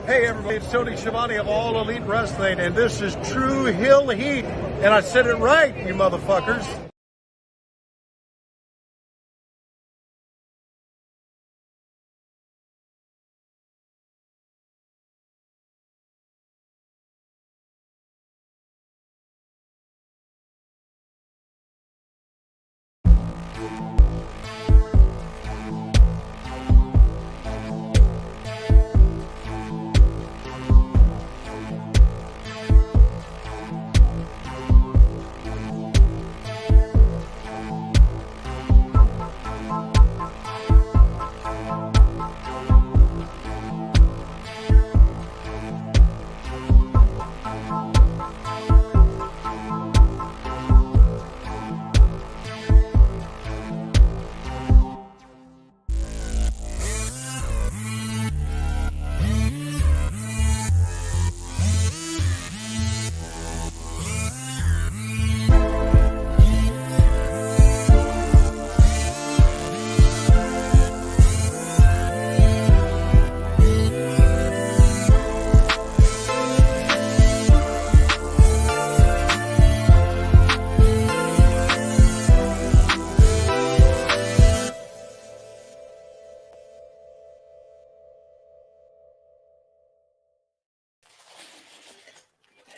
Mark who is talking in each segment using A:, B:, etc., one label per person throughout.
A: Hey everybody, it's Tony Schiavone of All Elite Wrestling, and this is True Hill Heat. And I said it right, you motherfuckers.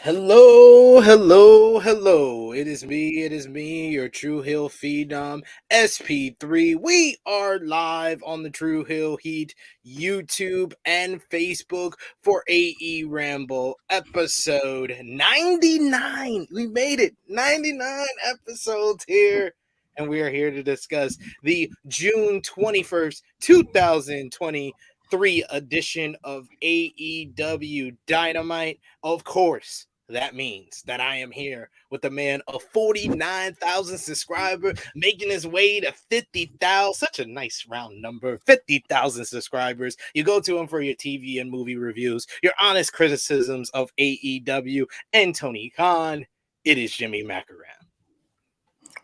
B: Hello, hello, hello. It is me, your True Hill Phenom, SP3. We are live on the True Hill Heat YouTube and Facebook for AEWramble episode 99. We made it. 99 episodes here. And we are here to discuss the June 21st, 2023 edition of AEW Dynamite. Of course, that means that I am here with the man of 49,000 subscribers, making his way to 50,000. Such a nice round number, 50,000 subscribers. You go to him for your TV and movie reviews, your honest criticisms of AEW and Tony Khan. It is Jimmy Macram.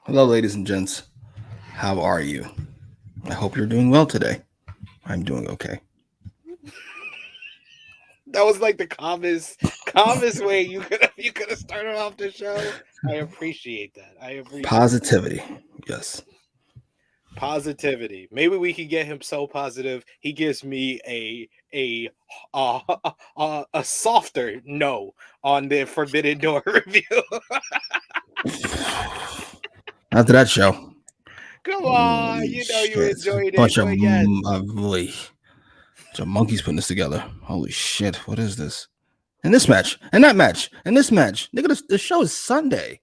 C: Hello, ladies and gents. How are you? I hope you're doing well today. I'm doing okay.
B: That was like the calmest way you could have started off the show. I appreciate that.
C: Positivity. Yes.
B: Positivity. Maybe we could get him so positive he gives me a softer no on the Forbidden Door review.
C: After that show.
B: Come on, you know you enjoyed it.
C: Bunch of monkeys putting this together. Holy shit! What is this? And this match, and that match, and this match. Nigga, the show is Sunday.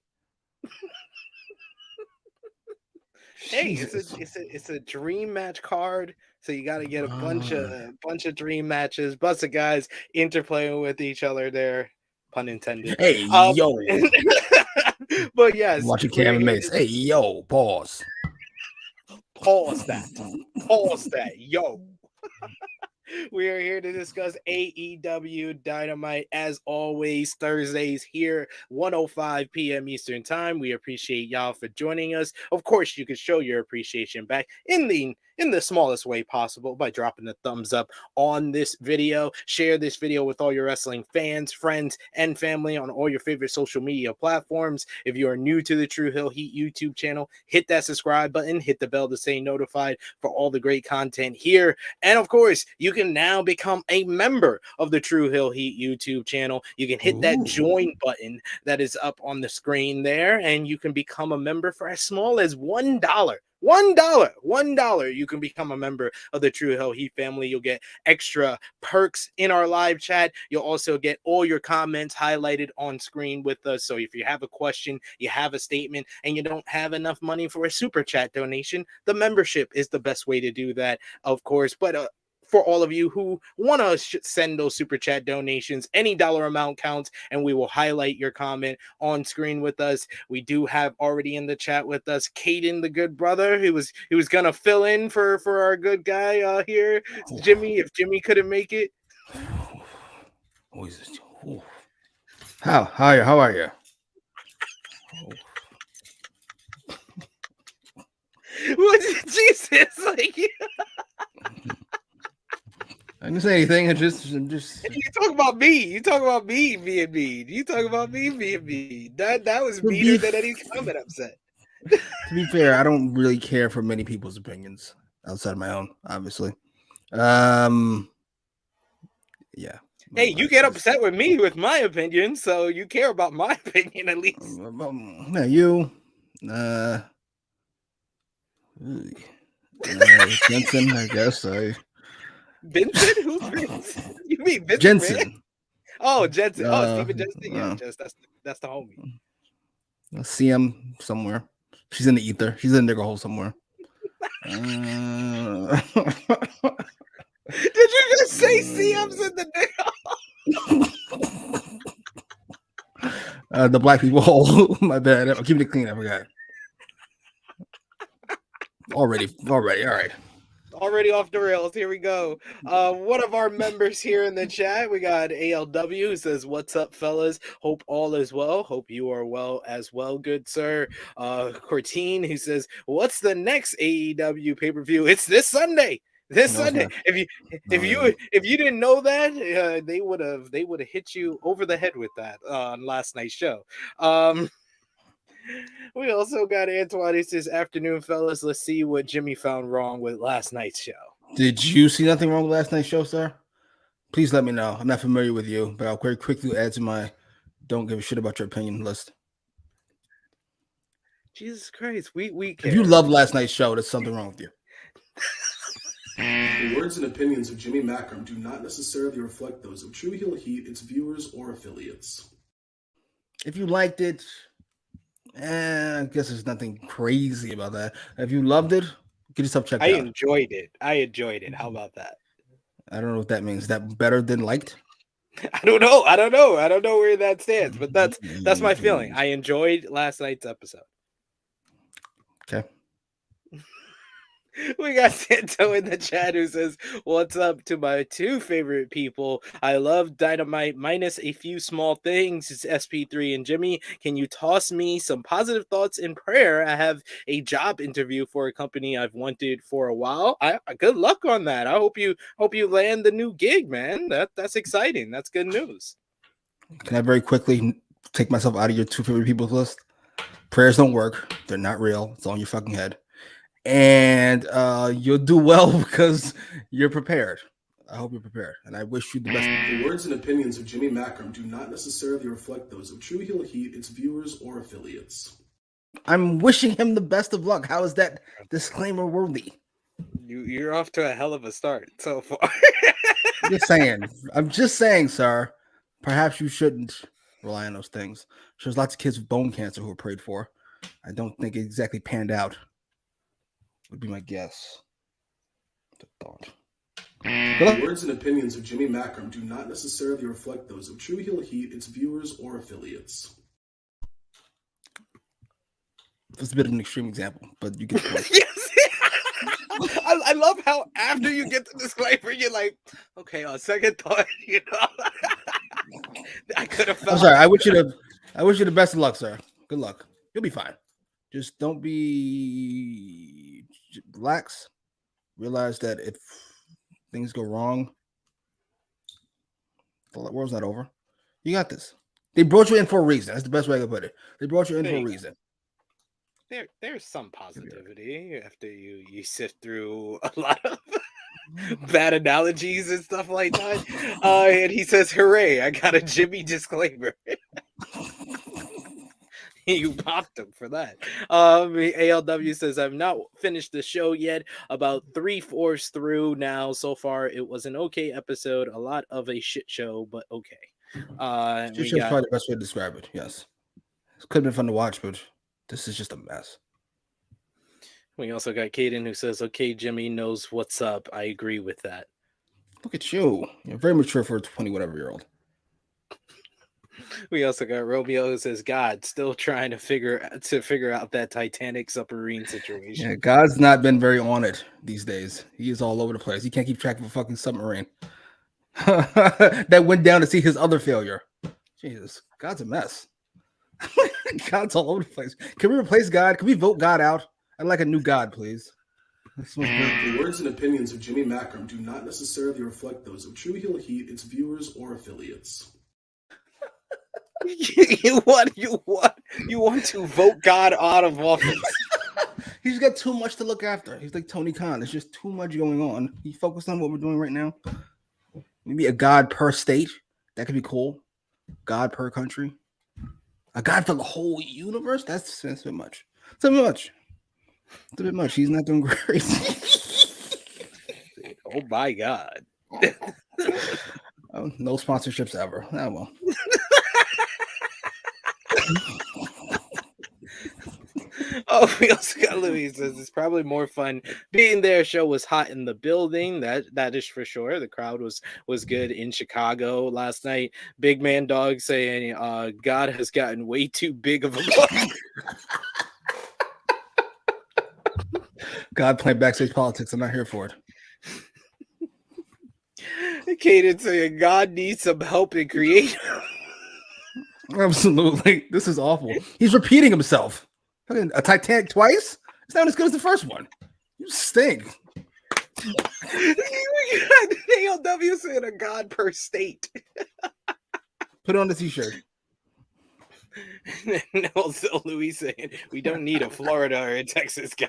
B: Hey, it's a dream match card, so you got to get a bunch of dream matches. Bunch of guys interplaying with each other there, pun intended.
C: Hey yo,
B: but yes,
C: watching Cam Mace. Hey yo, pause
B: that, yo. We are here to discuss AEW Dynamite, as always, Thursdays here, 1:05 p.m. Eastern Time. We appreciate y'all for joining us. Of course, you can show your appreciation back in the smallest way possible by dropping a thumbs up on this video. Share this video with all your wrestling fans, friends, and family on all your favorite social media platforms. If you are new to the True Hill Heat YouTube channel, hit that subscribe button, hit the bell to stay notified for all the great content here. And of course, you can now become a member of the True Hill Heat YouTube channel. You can hit that join button that is up on the screen there, and you can become a member for as small as $1. $1. You can become a member of the True Hill Heat family. You'll get extra perks in our live chat. You'll also get all your comments highlighted on screen with us. So if you have a question, you have a statement, and you don't have enough money for a super chat donation, the membership is the best way to do that, of course. But for all of you who want to send those super chat donations, any dollar amount counts, and we will highlight your comment on screen with us. We do have already in the chat with us Caden, the good brother. He was gonna fill in for our good guy here, Jimmy. If Jimmy couldn't make it,
C: how are you?
B: What Jesus? Like,
C: didn't say anything. I'm just.
B: You talk about me. You talk about me being mean. You talk about me being mean. That was meaner than any comment I've said.
C: To be fair, I don't really care for many people's opinions outside of my own, obviously. Yeah.
B: Hey, you get upset with me with my opinion, so you care about my opinion at least.
C: Yeah, you. Jensen, I guess.
B: Vincent? Who's Vincent? You mean Vincent?
C: Jensen.
B: Oh, Jensen. Steven Jensen. Yeah, that's the homie.
C: I see him somewhere. She's in the ether. She's in the nigger hole somewhere.
B: Did you just say CM's in the nigger?
C: The black people hole. My bad. I'm keeping it clean. I forgot. Already. All right.
B: Already off the rails. Here we go. One of our members here in the chat, we got ALW, who says, "What's up, fellas? Hope all is well. Hope you are well as well, good sir." Cortine, who says, "What's the next AEW pay-per-view? It's this Sunday. Sunday. If you didn't know that, they would have hit you over the head with that on last night's show." We also got Antoine. He says, "Afternoon, fellas. Let's see what Jimmy found wrong with last night's show."
C: Did you see nothing wrong with last night's show, sir? Please let me know. I'm not familiar with you, but I'll very quickly add to my "don't give a shit about your opinion" list.
B: Jesus Christ, we care.
C: If you love last night's show, there's something wrong with you.
D: The words and opinions of Jimmy Macram do not necessarily reflect those of True Heel Heat, its viewers, or affiliates.
C: If you liked it, I guess there's nothing crazy about that. If you loved it, get yourself checked out.
B: I enjoyed it. How about that?
C: I don't know what that means. Is that better than liked?
B: I don't know where that stands, but that's my feeling. I enjoyed last night's episode.
C: Okay.
B: We got Santo in the chat who says, "What's up to my two favorite people? I love Dynamite minus a few small things. It's SP3 and Jimmy. Can you toss me some positive thoughts and prayer? I have a job interview for a company I've wanted for a while. Good luck on that. I hope you land the new gig, man. That's exciting. That's good news."
C: Can I very quickly take myself out of your two favorite people's list? Prayers don't work. They're not real. It's on your fucking head. And you'll do well because you're prepared. I hope you're prepared, and I wish you the best.
D: The words and opinions of Jimmy Macram do not necessarily reflect those of True Heel Heat, its viewers, or affiliates.
C: I'm wishing him the best of luck. How is that disclaimer worthy?
B: You're off to a hell of a start so far.
C: I'm just saying, sir. Perhaps you shouldn't rely on those things. There's lots of kids with bone cancer who were prayed for. I don't think it exactly panned out. Would be my guess.
D: The words and opinions of Jimmy Macram do not necessarily reflect those of True Heel Heat, its viewers, or affiliates.
C: That's a bit of an extreme example, but you get the point.
B: Yes. I love how after you get the disclaimer, you're like, okay, on second thought, I could have felt.
C: I'm sorry. I wish you the best of luck, sir. Good luck. You'll be fine. Just don't be relax. Realize that if things go wrong, the world's not over. You got this. They brought you in for a reason. That's the best way I can put it. They brought you in for a reason.
B: There's some positivity after you sift through a lot of bad analogies and stuff like that. And he says, "Hooray, I got a Jimmy disclaimer." You popped him for that. ALW says, "I've not finished the show yet. About 3/4 through now. So far, it was an okay episode. A lot of a shit show, but okay."
C: Shit show's probably the best way to describe it. Yes, it could have been fun to watch, but this is just a mess.
B: We also got Caden who says, "Okay, Jimmy knows what's up. I agree with that."
C: Look at you. You're very mature for a 20-whatever-year-old.
B: We also got Romeo who says, "God, still trying to figure out that Titanic submarine situation."
C: Yeah, God's not been very on it these days. He is all over the place. He can't keep track of a fucking submarine that went down to see his other failure. Jesus, God's a mess. God's all over the place. Can we replace God? Can we vote God out? I'd like a new God, please.
D: The words and opinions of Jimmy Macram do not necessarily reflect those of True Heel Heat, its viewers, or affiliates.
B: You want to vote God out of office.
C: He's got too much to look after. He's like Tony Khan. There's just too much going on. He focused on what we're doing right now. Maybe a God per state. That could be cool. God per country. A God for the whole universe? That's a bit much. It's a bit much. It's a bit much. He's not doing great.
B: Oh my God.
C: Oh, no sponsorships ever. Oh, well.
B: Oh, we also got Louis says it's probably more fun being there. Show was hot in the building. That is for sure. The crowd was good in Chicago last night. Big Man Dog saying God has gotten way too big of a book.
C: God playing backstage politics. I'm not here for it.
B: Caden saying God needs some help in creating.
C: Absolutely. This is awful. He's repeating himself. Fucking a Titanic twice? It's not as good as the first one. You stink.
B: We got AEW saying a God per state.
C: Put it on the t-shirt.
B: And also Louis saying we don't need a Florida or a Texas God.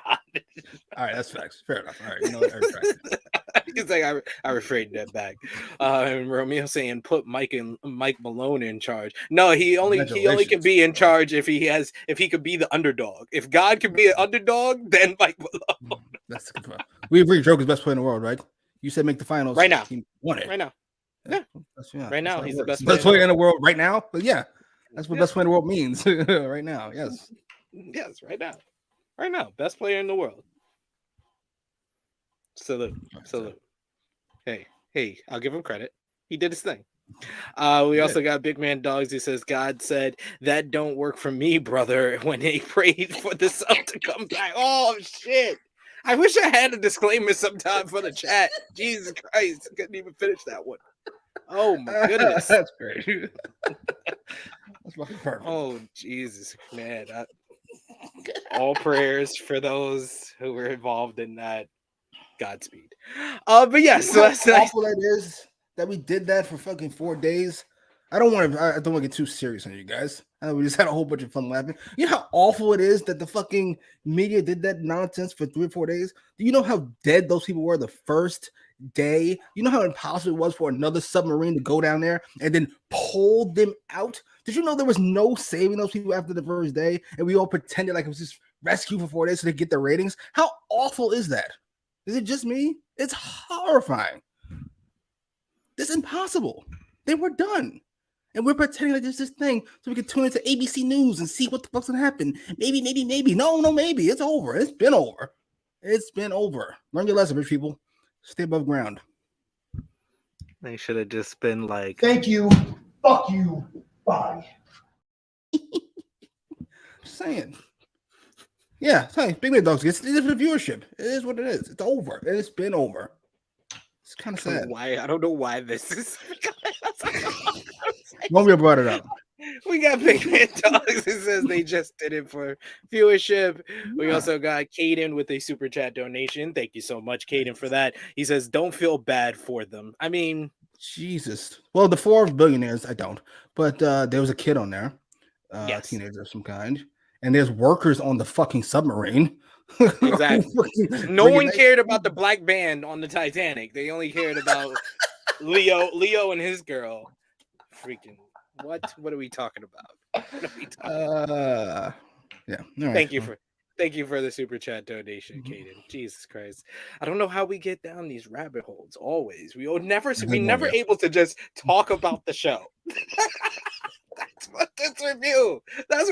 C: All right, that's facts. Fair enough. All right, you know what?
B: It's like I refrained that back. And Romeo saying put Mike Malone in charge. No, he only can be in charge if he could be the underdog. If God could be an underdog, then Mike Malone.
C: That's good. We agree. Joker's best player in the world, right? You said make the finals
B: right now.
C: He won it
B: Right now. Yeah. Right now he's the best
C: player in the world right now. But yeah, that's what best player in the world means right now. Yes.
B: Yes, right now. Right now, best player in the world. Salute. Hey, I'll give him credit. He did his thing. We also got Big Man Dogs who says God said that don't work for me, brother, when they prayed for the sun to come back. Oh shit. I wish I had a disclaimer sometime for the chat. Jesus Christ, I couldn't even finish that one. Oh my goodness.
C: That's great. That's fucking perfect.
B: Oh Jesus, man. All prayers for those who were involved in that. Godspeed. But yes, so that's
C: awful that is that we did that for fucking 4 days. I don't want to get too serious on you guys. We just had a whole bunch of fun laughing. You know how awful it is that the fucking media did that nonsense for 3 or 4 days? Do you know how dead those people were the first day? You know how impossible it was for another submarine to go down there and then pull them out? Did you know there was no saving those people after the first day? And we all pretended like it was just rescue for 4 days so they get their ratings? How awful is that? Is it just me? It's horrifying. It's impossible. They were done. And we're pretending like there's this thing so we can tune into ABC News and see what the fuck's gonna happen. Maybe. No, maybe. It's over. It's been over. It's been over. Learn your lesson, rich people. Stay above ground.
B: They should have just been like,
E: thank you. Fuck you. Bye.
C: Just saying. Yeah, sorry, Big Man Dogs gets it for the viewership. It is what it is. It's over. It's been over. It's kind of sad.
B: I don't know why this is.
C: Romeo brought it up.
B: We got Big Man Dogs who says they just did it for viewership. We also got Caden with a super chat donation. Thank you so much, Caden, for that. He says, don't feel bad for them. I mean,
C: Jesus. Well, the 4 billionaires, I don't. But there was a kid on there.
B: Yes.
C: A teenager of some kind. And there's workers on the fucking submarine.
B: Exactly. No one cared about the black band on the Titanic. They only cared about Leo and his girl. Freaking what? What are we talking about?
C: Yeah. Right.
B: Thank you for the super chat donation, Caden. Jesus Christ. I don't know how we get down these rabbit holes always. We never able to just talk about the show. That's what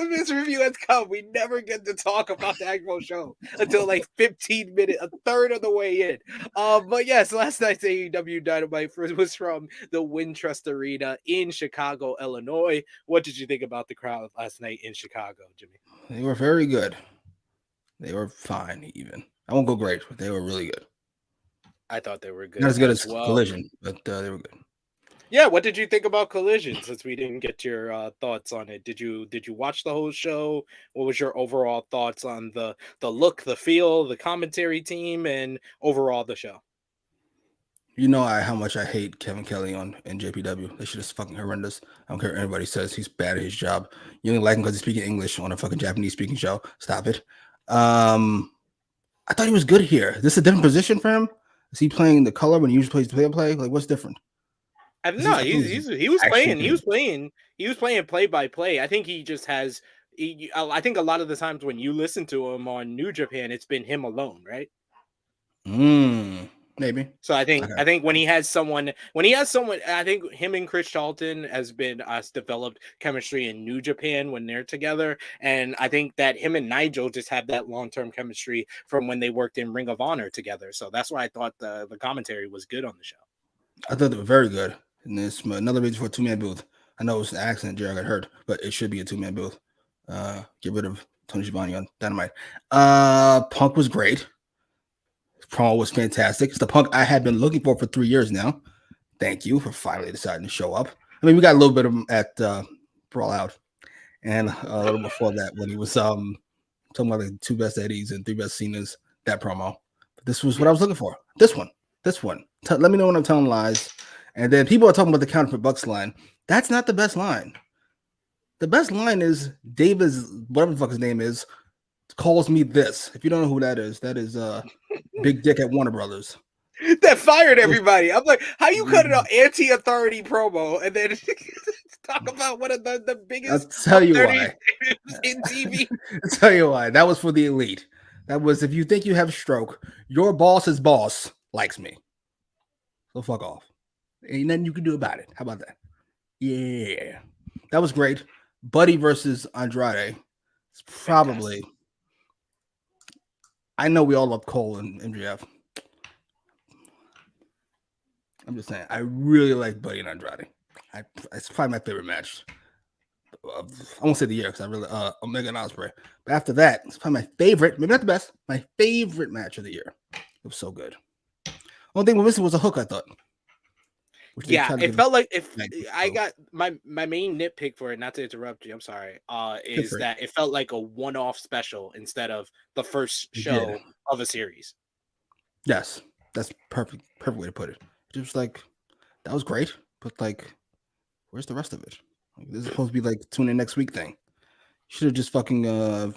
B: this review has come. We never get to talk about the actual show until like 15 minutes, a third of the way in. But yes, last night's AEW Dynamite was from the Wintrust Arena in Chicago, Illinois. What did you think about the crowd last night in Chicago, Jimmy?
C: They were very good. They were fine, even. I won't go great, but they were really good.
B: I thought they were good.
C: Not as good as Collision, but they were good.
B: Yeah, what did you think about Collision? Since we didn't get your thoughts on it, did you watch the whole show? What was your overall thoughts on the look, the feel, the commentary team, and overall the show?
C: You know how much I hate Kevin Kelly in JPW. That shit is fucking horrendous. I don't care what anybody says. He's bad at his job. You only like him because he's speaking English on a fucking Japanese speaking show. Stop it. I thought he was good here. Is this a different position for him? Is he playing the color when he usually plays play-by-play? Like, what's different?
B: No, he was playing play by play. I think he just has. I think a lot of the times when you listen to him on New Japan, it's been him alone, right?
C: Maybe.
B: So I think when he has someone, I think him and Chris Charlton has developed chemistry in New Japan when they're together, and I think that him and Nigel just have that long-term chemistry from when they worked in Ring of Honor together. So that's why I thought the commentary was good on the show.
C: I thought they were very good. And this another reason for a two-man booth. I know it's an accident, Jared got hurt, but it should be a two-man booth. Get rid of Tony Schiavone on Dynamite. Punk was great. Promo was fantastic. It's the Punk I had been looking for 3 years now. Thank you for finally deciding to show up. I mean, we got a little bit of him at Brawl Out, and a little before that when he was talking about the 2 best Eddies and 3 best Cenas. That promo. But this was what I was looking for. This one. Let me know when I'm telling lies. And then people are talking about the counterfeit Bucks line. That's not the best line. The best line is Davis, whatever the fuck his name is, calls me this. If you don't know who that is Big Dick at Warner Brothers.
B: That fired everybody. I'm like, how you cut an anti-authority promo and then talk about one of the biggest
C: I'll tell you why.
B: in TV?
C: I'll tell you why. That was for the elite. That was if you think you have a stroke, your boss's boss likes me. So fuck off. Ain't nothing you can do about it. How about that? Yeah. That was great. Buddy versus Andrade. It's probably. I know we all love Cole and MJF. I'm just saying, I really like Buddy and Andrade. It's probably my favorite match. I won't say the year because I really Omega and Ospreay. But after that, it's probably my favorite, maybe not the best, my favorite match of the year. It was so good. Only thing we're missing was a hook, I thought.
B: Yeah, it felt like if I got my main nitpick for it, not to interrupt you, I'm sorry, is that it felt like a one-off special instead of the first show of a series.
C: Yes, that's perfect way to put it. It was like, that was great, but like, where's the rest of it? Like, this is supposed to be like tune in next week thing. You should have just fucking, I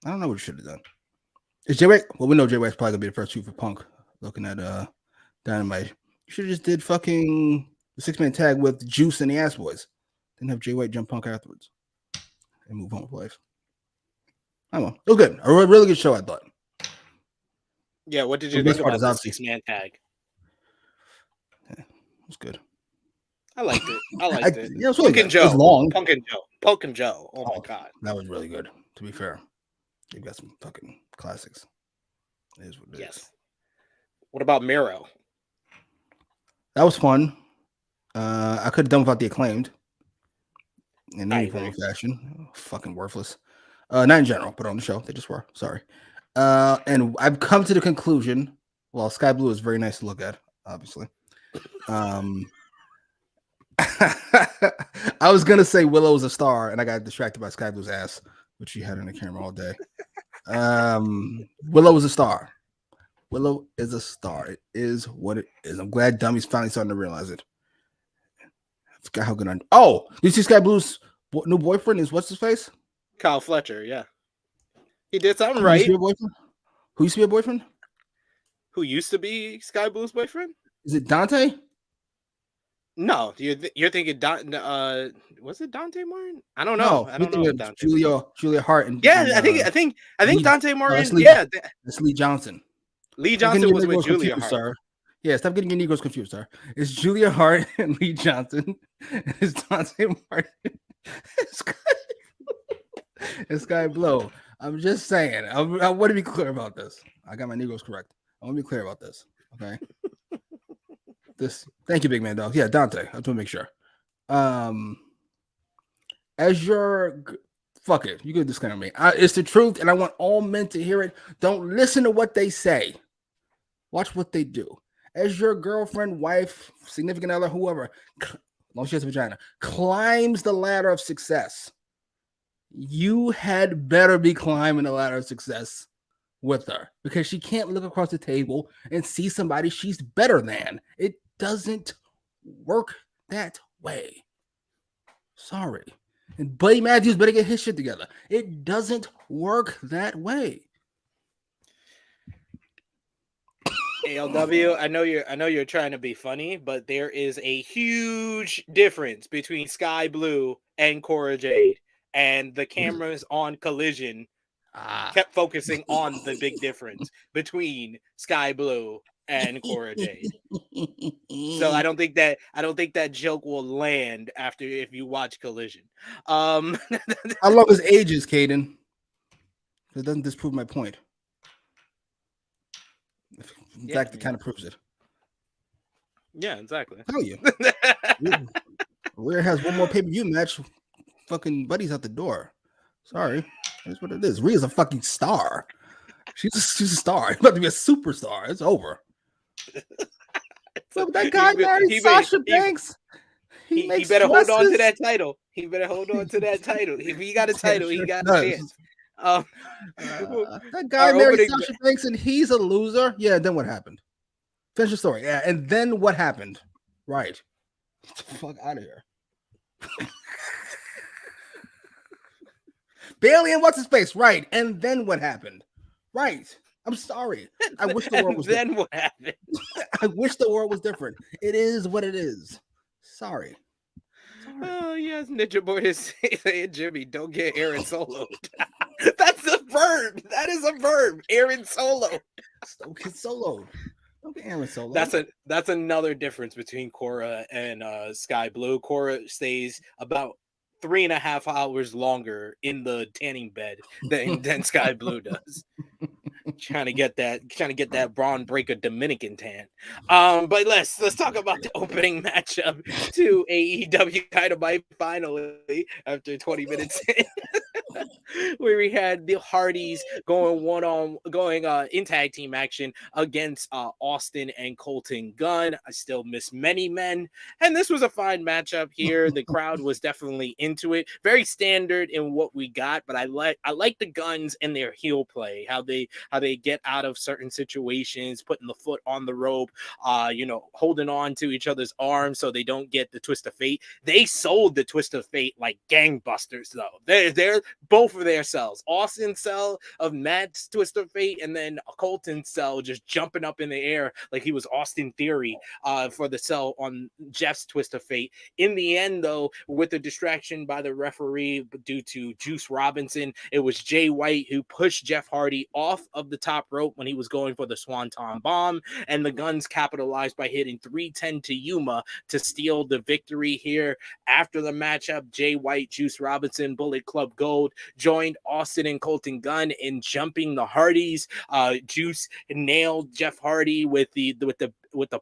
C: don't know what you should have done. Is Jay White? Well, we know Jay White's probably gonna be the first shoot for Punk. Looking at Dynamite. You should have just did fucking the 6-man tag with Juice and the Ass Boys. Then have Jay White jump Punk afterwards and move on with life. I don't know. It was good. A really good show, I thought.
B: Yeah, what did you think about the 6-man tag?
C: Yeah, it was good.
B: I liked it.
C: Yeah, it was really good. It was long.
B: Punk and Joe. Oh my god.
C: That was really good, to be fair. You got some fucking classics. It is what it is.
B: What about Miro?
C: That was fun. I could have done without the Acclaimed in any form of fashion. Fucking worthless. Not in general, but on the show. They just were. Sorry. And I've come to the conclusion, well, Sky Blue is very nice to look at, obviously. I was going to say Willow is a star, and I got distracted by Sky Blue's ass, which she had in the camera all day. Willow is a star. Willow is a star. It is what it is. I'm glad Dummy's finally starting to realize it. I forgot how good I. Oh, you see Sky Blue's new boyfriend is what's his face?
B: Kyle Fletcher. Yeah, he did something right.
C: Who used to be a boyfriend?
B: Who used to be Sky Blue's boyfriend?
C: Is it Dante?
B: No, you're thinking was it Dante Martin? I don't know. I don't know. Dante.
C: Julia Hart and
B: I think Dante Martin.
C: That's Lee Johnson.
B: Lee Johnson was with Julia Hart.
C: Sir. Yeah, stop getting your Negroes confused, sir. It's Julia Hart and Lee Johnson. It's Dante Martin. It's Sky Blue. I'm just saying. I want to be clear about this. I got my Negroes correct. I want to be clear about this. Okay. Thank you, big man dog. Yeah, Dante. I want to make sure. As your fuck it, you can disclaim me. It's the truth, and I want all men to hear it. Don't listen to what they say. Watch what they do. as your girlfriend, wife, significant other, whoever, long as she has a vagina, climbs the ladder of success, you had better be climbing the ladder of success with her, because she can't look across the table and see somebody she's better than. It doesn't work that way. Sorry. And Buddy Matthews better get his shit together. It doesn't work that way.
B: ALW, I know you're trying to be funny, but there is a huge difference between Sky Blue and Cora Jade, and the cameras on Collision kept focusing on the big difference between Sky Blue and Cora Jade. So I don't think that joke will land after if you watch Collision.
C: I love his ages, Caden. It doesn't disprove my point. In fact, it kind of proves it.
B: Yeah, exactly.
C: I tell you. Rhea has one more pay-per-view match. Fucking Buddy's at the door. Sorry. That's what it is. Rhea's a fucking star. She's a star. She's about to be a superstar. It's over. So that guy married Sasha Banks. He
B: better hold on to that title. He better hold on to that title. If he got a title, he got a chance.
C: That guy married Sasha Banks and he's a loser. Yeah, then what happened? Finish the story. Yeah, and then what happened? Right. Get the fuck out of here. Bailey and what's his face? Right. And then what happened? Right. I'm sorry. I wish the world was different.
B: Then what happened?
C: I wish the world was different. It is what it is. Sorry.
B: Oh, yes, Ninja Boy is saying, Jimmy, don't get Aaron soloed. That's a verb. That is a verb. Aaron solo.
C: Don't get soloed. Don't get Aaron solo.
B: That's another difference between Cora and Sky Blue. Cora stays about 3.5 hours longer in the tanning bed than Sky Blue does. Trying to get that Braun Breaker Dominican tan. But let's talk about the opening matchup to AEW Dynamite finally after 20 minutes where we had the Hardys going in tag team action against Austin and Colton Gunn. I still miss many men, and this was a fine matchup here. The crowd was definitely into it. Very standard in what we got, but I like the Guns and their heel play, how they get out of certain situations, putting the foot on the rope, holding on to each other's arms so they don't get the twist of fate. They sold the twist of fate like gangbusters, though. They're both of their cells. Austin's cell of Matt's twist of fate, and then Colton's cell just jumping up in the air like he was Austin Theory for the cell on Jeff's twist of fate. In the end, though, with the distraction by the referee due to Juice Robinson, it was Jay White who pushed Jeff Hardy off of the top rope when he was going for the Swanton Bomb, and the Guns capitalized by hitting 310 to Yuma to steal the victory here. After the matchup, Jay White, Juice Robinson, Bullet Club Gold joined Austin and Colton Gunn in jumping the Hardys. Juice nailed Jeff Hardy with the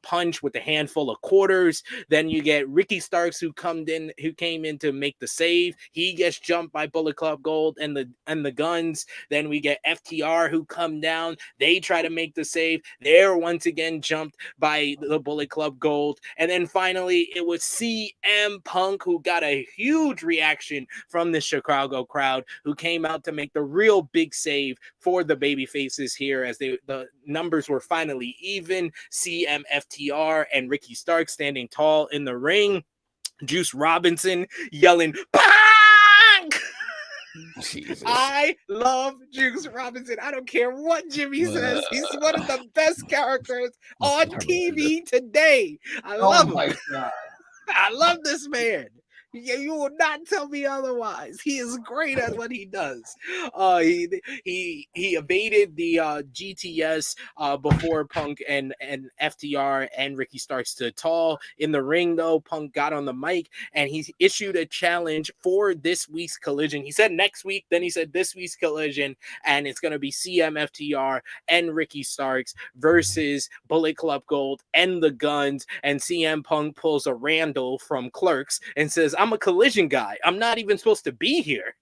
B: punch with a handful of quarters. Then you get Ricky Starks who came in to make the save. He gets jumped by Bullet Club Gold and the Guns. Then we get FTR who come down. They try to make the save. They're once again jumped by the Bullet Club Gold. And then finally it was CM Punk who got a huge reaction from the Chicago crowd, who came out to make the real big save for the baby faces here as the numbers were finally even. CM, FTR, and Ricky Starks standing tall in the ring. Juice Robinson yelling, "Bang!" Jesus. I love Juice Robinson. I don't care what Jimmy says. He's one of the best characters on TV today. I love him. God. I love this man. Yeah, you will not tell me otherwise. He is great at what he does. He evaded the GTS before Punk and FTR and Ricky Starks stood tall. In the ring, though, Punk got on the mic and he issued a challenge for this week's Collision. He said next week, then he said this week's Collision, and it's going to be CM, FTR, and Ricky Starks versus Bullet Club Gold and the Guns. And CM Punk pulls a Randall from Clerks and says, I'm a Collision guy. I'm not even supposed to be here.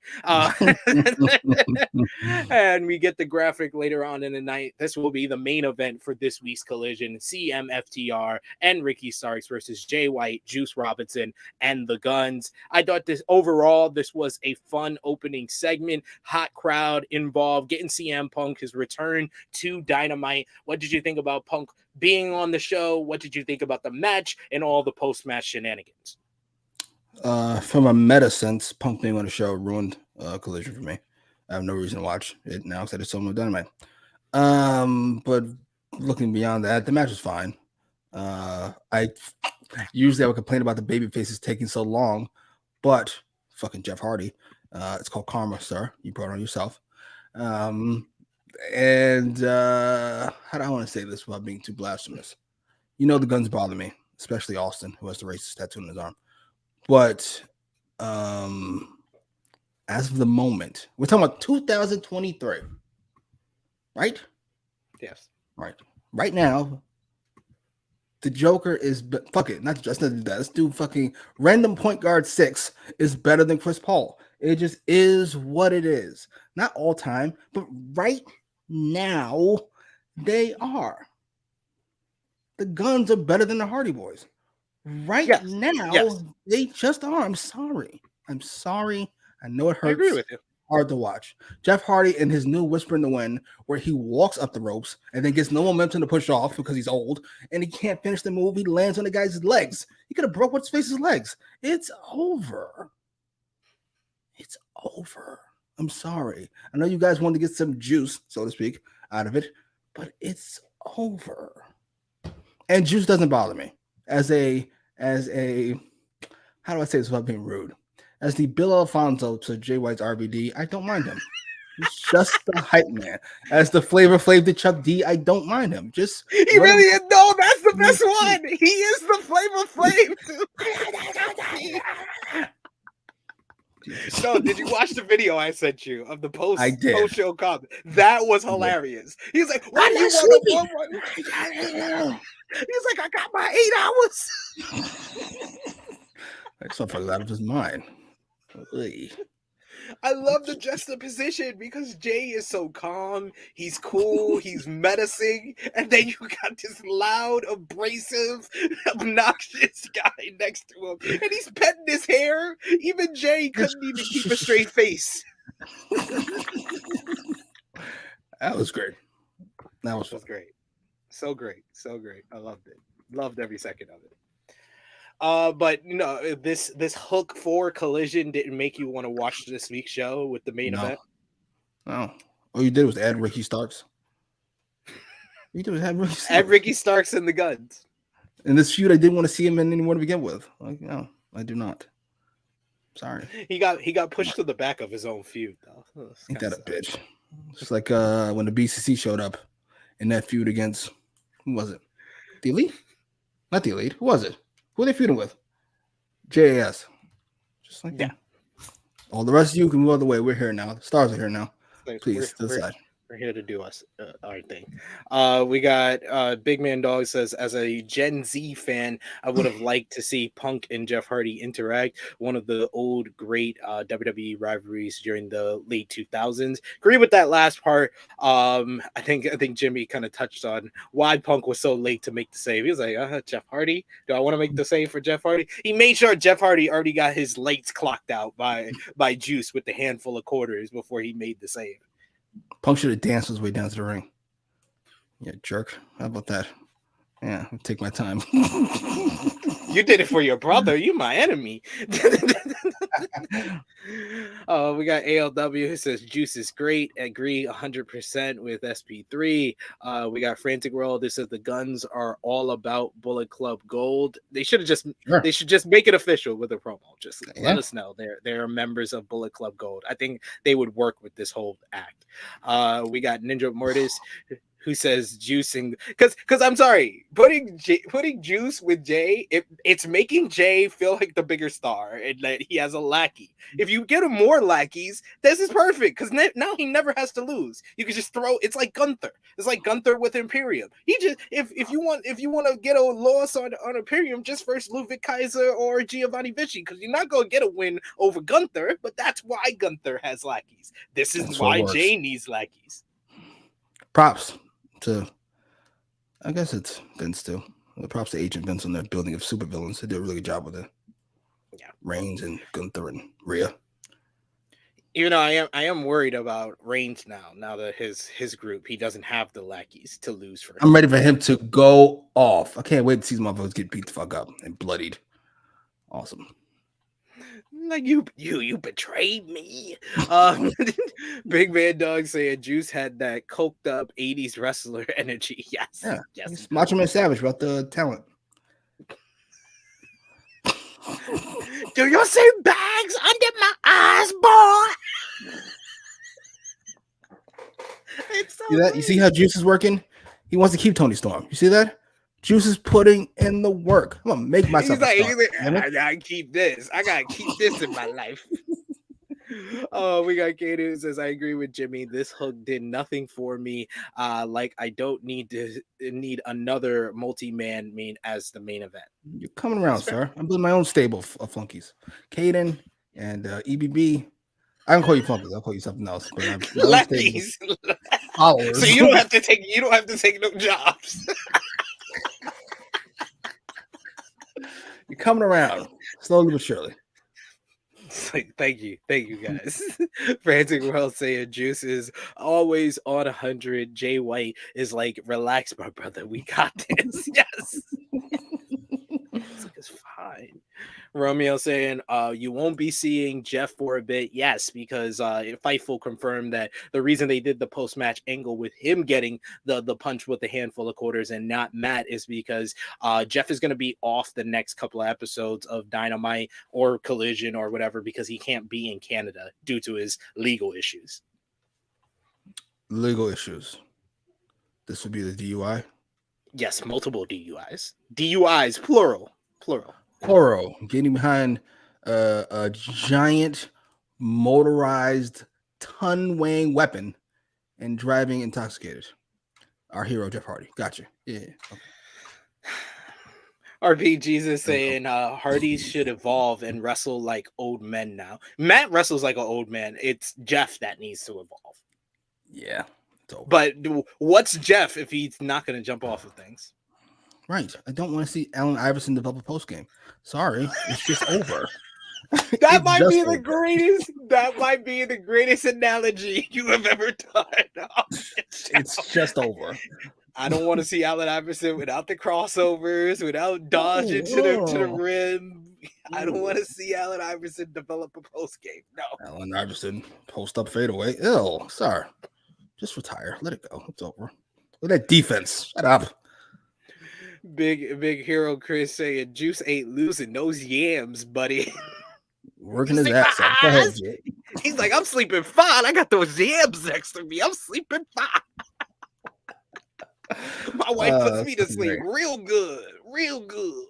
B: And we get the graphic later on in the night. This will be the main event for this week's Collision. CMFTR and Ricky Starks versus Jay White, Juice Robinson, and the Guns. I thought this was a fun opening segment. Hot crowd involved. Getting CM Punk his return to Dynamite. What did you think about Punk being on the show? What did you think about the match and all the post-match shenanigans?
C: From a meta sense, Punk being on the show ruined Collision for me. I have no reason to watch it now because I just saw him with Dynamite. But looking beyond that, the match was fine. I would complain about the baby faces taking so long, but fucking Jeff Hardy. It's called karma, sir. You brought it on yourself. How do I want to say this without being too blasphemous? You know the Guns bother me, especially Austin, who has the racist tattoo on his arm. But as of the moment, we're talking about 2023, right?
B: Yes.
C: Right now, the Joker is fuck it. Let's not do that. Let's do fucking random point guard 6 is better than Chris Paul. It just is what it is. Not all time, but right now they are. The Guns are better than the Hardy Boys. Right now, they just are. I'm sorry. I know it hurts.
B: I agree with you.
C: Hard to watch. Jeff Hardy and his new Whisper in the Wind, where he walks up the ropes and then gets no momentum to push off because he's old and he can't finish the move. He lands on the guy's legs. He could have broke what's face's legs. It's over. I'm sorry. I know you guys want to get some juice, so to speak, out of it, but it's over. And juice doesn't bother me. As a how do I say this without being rude? As the Bill Alfonso to Jay White's RVD, I don't mind him. He's just the hype man. As the Flavor Flav to Chuck D, I don't mind him. Just
B: he really is. No, that's the best one. He is the Flavor Flav. No, did you watch the video I sent you of the post show comment? That was hilarious. He's like, "What do you want?" He's like, "I got my 8 hours."
C: That's motherfucker's out of his mind.
B: I love the juxtaposition because Jay is so calm, he's cool, he's menacing, and then you got this loud, abrasive, obnoxious guy next to him, and he's petting his hair. Even Jay couldn't even keep a straight face.
C: That was great. That was
B: great. So great. I loved it. Loved every second of it. But you know, this hook for Collision didn't make you want to watch this week's show with the main event.
C: No, all you did was add Ricky Starks.
B: Add Ricky Starks and the Guns.
C: In this feud, I didn't want to see him in anymore to begin with. Like, no, I do not. Sorry.
B: He got pushed to the back of his own feud, though.
C: Ain't that a bitch? Just like when the BCC showed up in that feud against, who was it? The Elite? Not the Elite. Who was it? Who are they feuding with? JAS. Just like that. All the rest of you can move out of the way. We're here now. The stars are here now. Please, to the side.
B: We're here to do our thing. We got Big Man Dog says, as a Gen Z fan, I would have liked to see Punk and Jeff Hardy interact. One of the old great WWE rivalries during the late 2000s. Agree with that last part. I think Jimmy kind of touched on why Punk was so late to make the save. He was like, Jeff Hardy? Do I want to make the save for Jeff Hardy? He made sure Jeff Hardy already got his lights clocked out by Juice with the handful of quarters before he made the save.
C: Punk should have danced his way down to the ring. Yeah, jerk. How about that? Yeah, I'll take my time.
B: You did it for your brother. You my enemy. We got ALW who says Juice is great. Agree 100% with SP3. We got Frantic World. This says the Guns are all about Bullet Club Gold. They should just make it official with a promo. Just let us know they're members of Bullet Club Gold. I think they would work with this whole act. We got Ninja Mortis, who says juicing because I'm sorry, putting Juice with Jay, it's making Jay feel like the bigger star and that he has a lackey. If you get him more lackeys, this is perfect because now he never has to lose. You can just throw. It's like Gunther. It's like Gunther with Imperium. He just if you want to get a loss on Imperium, just first Ludwig Kaiser or Giovanni Vinci because you're not gonna get a win over Gunther. But that's why Gunther has lackeys. This is why Jay needs lackeys.
C: Props to, I guess it's Vince too. Props to Agent Vince on their building of supervillains. They did a really good job with it.
B: Yeah,
C: Reigns and Gunther and Rhea.
B: Even though I am worried about Reigns now that his group, he doesn't have the lackeys to lose for him.
C: I'm ready for him to go off. I can't wait to see these motherfuckers get beat the fuck up and bloodied. Awesome.
B: Like you betrayed me. Big Man Dog saying Juice had that coked up 80s wrestler energy. Yes.
C: Yeah.
B: Yes.
C: Macho Man Savage about the talent.
B: Do you see bags under my eyes, boy? It's so
C: See that? You see how Juice is working? He wants to keep Tony Storm. You see that? Juice is putting in the work. I'm gonna make myself.
B: He's like, I gotta keep this. I gotta keep this in my life. Oh, we got Katie who says, I agree with Jimmy. This hook did nothing for me. Like I don't need another multi-man as the main event.
C: You're coming around, sir. I'm building my own stable of flunkies. Caden and EBB. I don't call you flunkies. I'll call you something else. But I'm
B: lefties.
C: Followers.
B: So you don't have to take no jobs.
C: You're coming around slowly but surely.
B: It's like, thank you guys. Frantic World saying Juice is always on 100. Jay White is like, relax, my brother. We got this. Yes. It's fine. Romeo saying, you won't be seeing Jeff for a bit. Yes, because Fightful confirmed that the reason they did the post-match angle with him getting the punch with a handful of quarters and not Matt is because Jeff is going to be off the next couple of episodes of Dynamite or Collision or whatever because he can't be in Canada due to his legal issues.
C: Legal issues. This would be the DUI?
B: Yes, multiple DUIs. DUIs, plural.
C: Oro getting behind a giant motorized ton-weighing weapon and driving intoxicated. Our hero Jeff Hardy. Gotcha. Yeah. Okay.
B: RP Jesus saying Hardys should evolve and wrestle like old men now. Matt wrestles like an old man. It's Jeff that needs to evolve.
C: Yeah.
B: But what's Jeff if he's not going to jump off of things?
C: Right. I don't want to see Allen Iverson develop a post game. Sorry, it's just over.
B: That might be the greatest. That might be the greatest analogy you have ever done.
C: It's just over.
B: I don't want to see Allen Iverson without the crossovers, without dodging to the rim. I don't want to see Allen Iverson develop a post game. No.
C: Allen Iverson post up fadeaway. Ew, sorry. Just retire. Let it go. It's over. Look at that defense. Shut up.
B: Big hero Chris saying Juice ain't losing those yams, buddy.
C: Working his ass off. Go ahead, Jay.
B: He's like, I'm sleeping fine. I got those yams next to me. I'm sleeping fine. My wife puts me to sleep real good. Real good.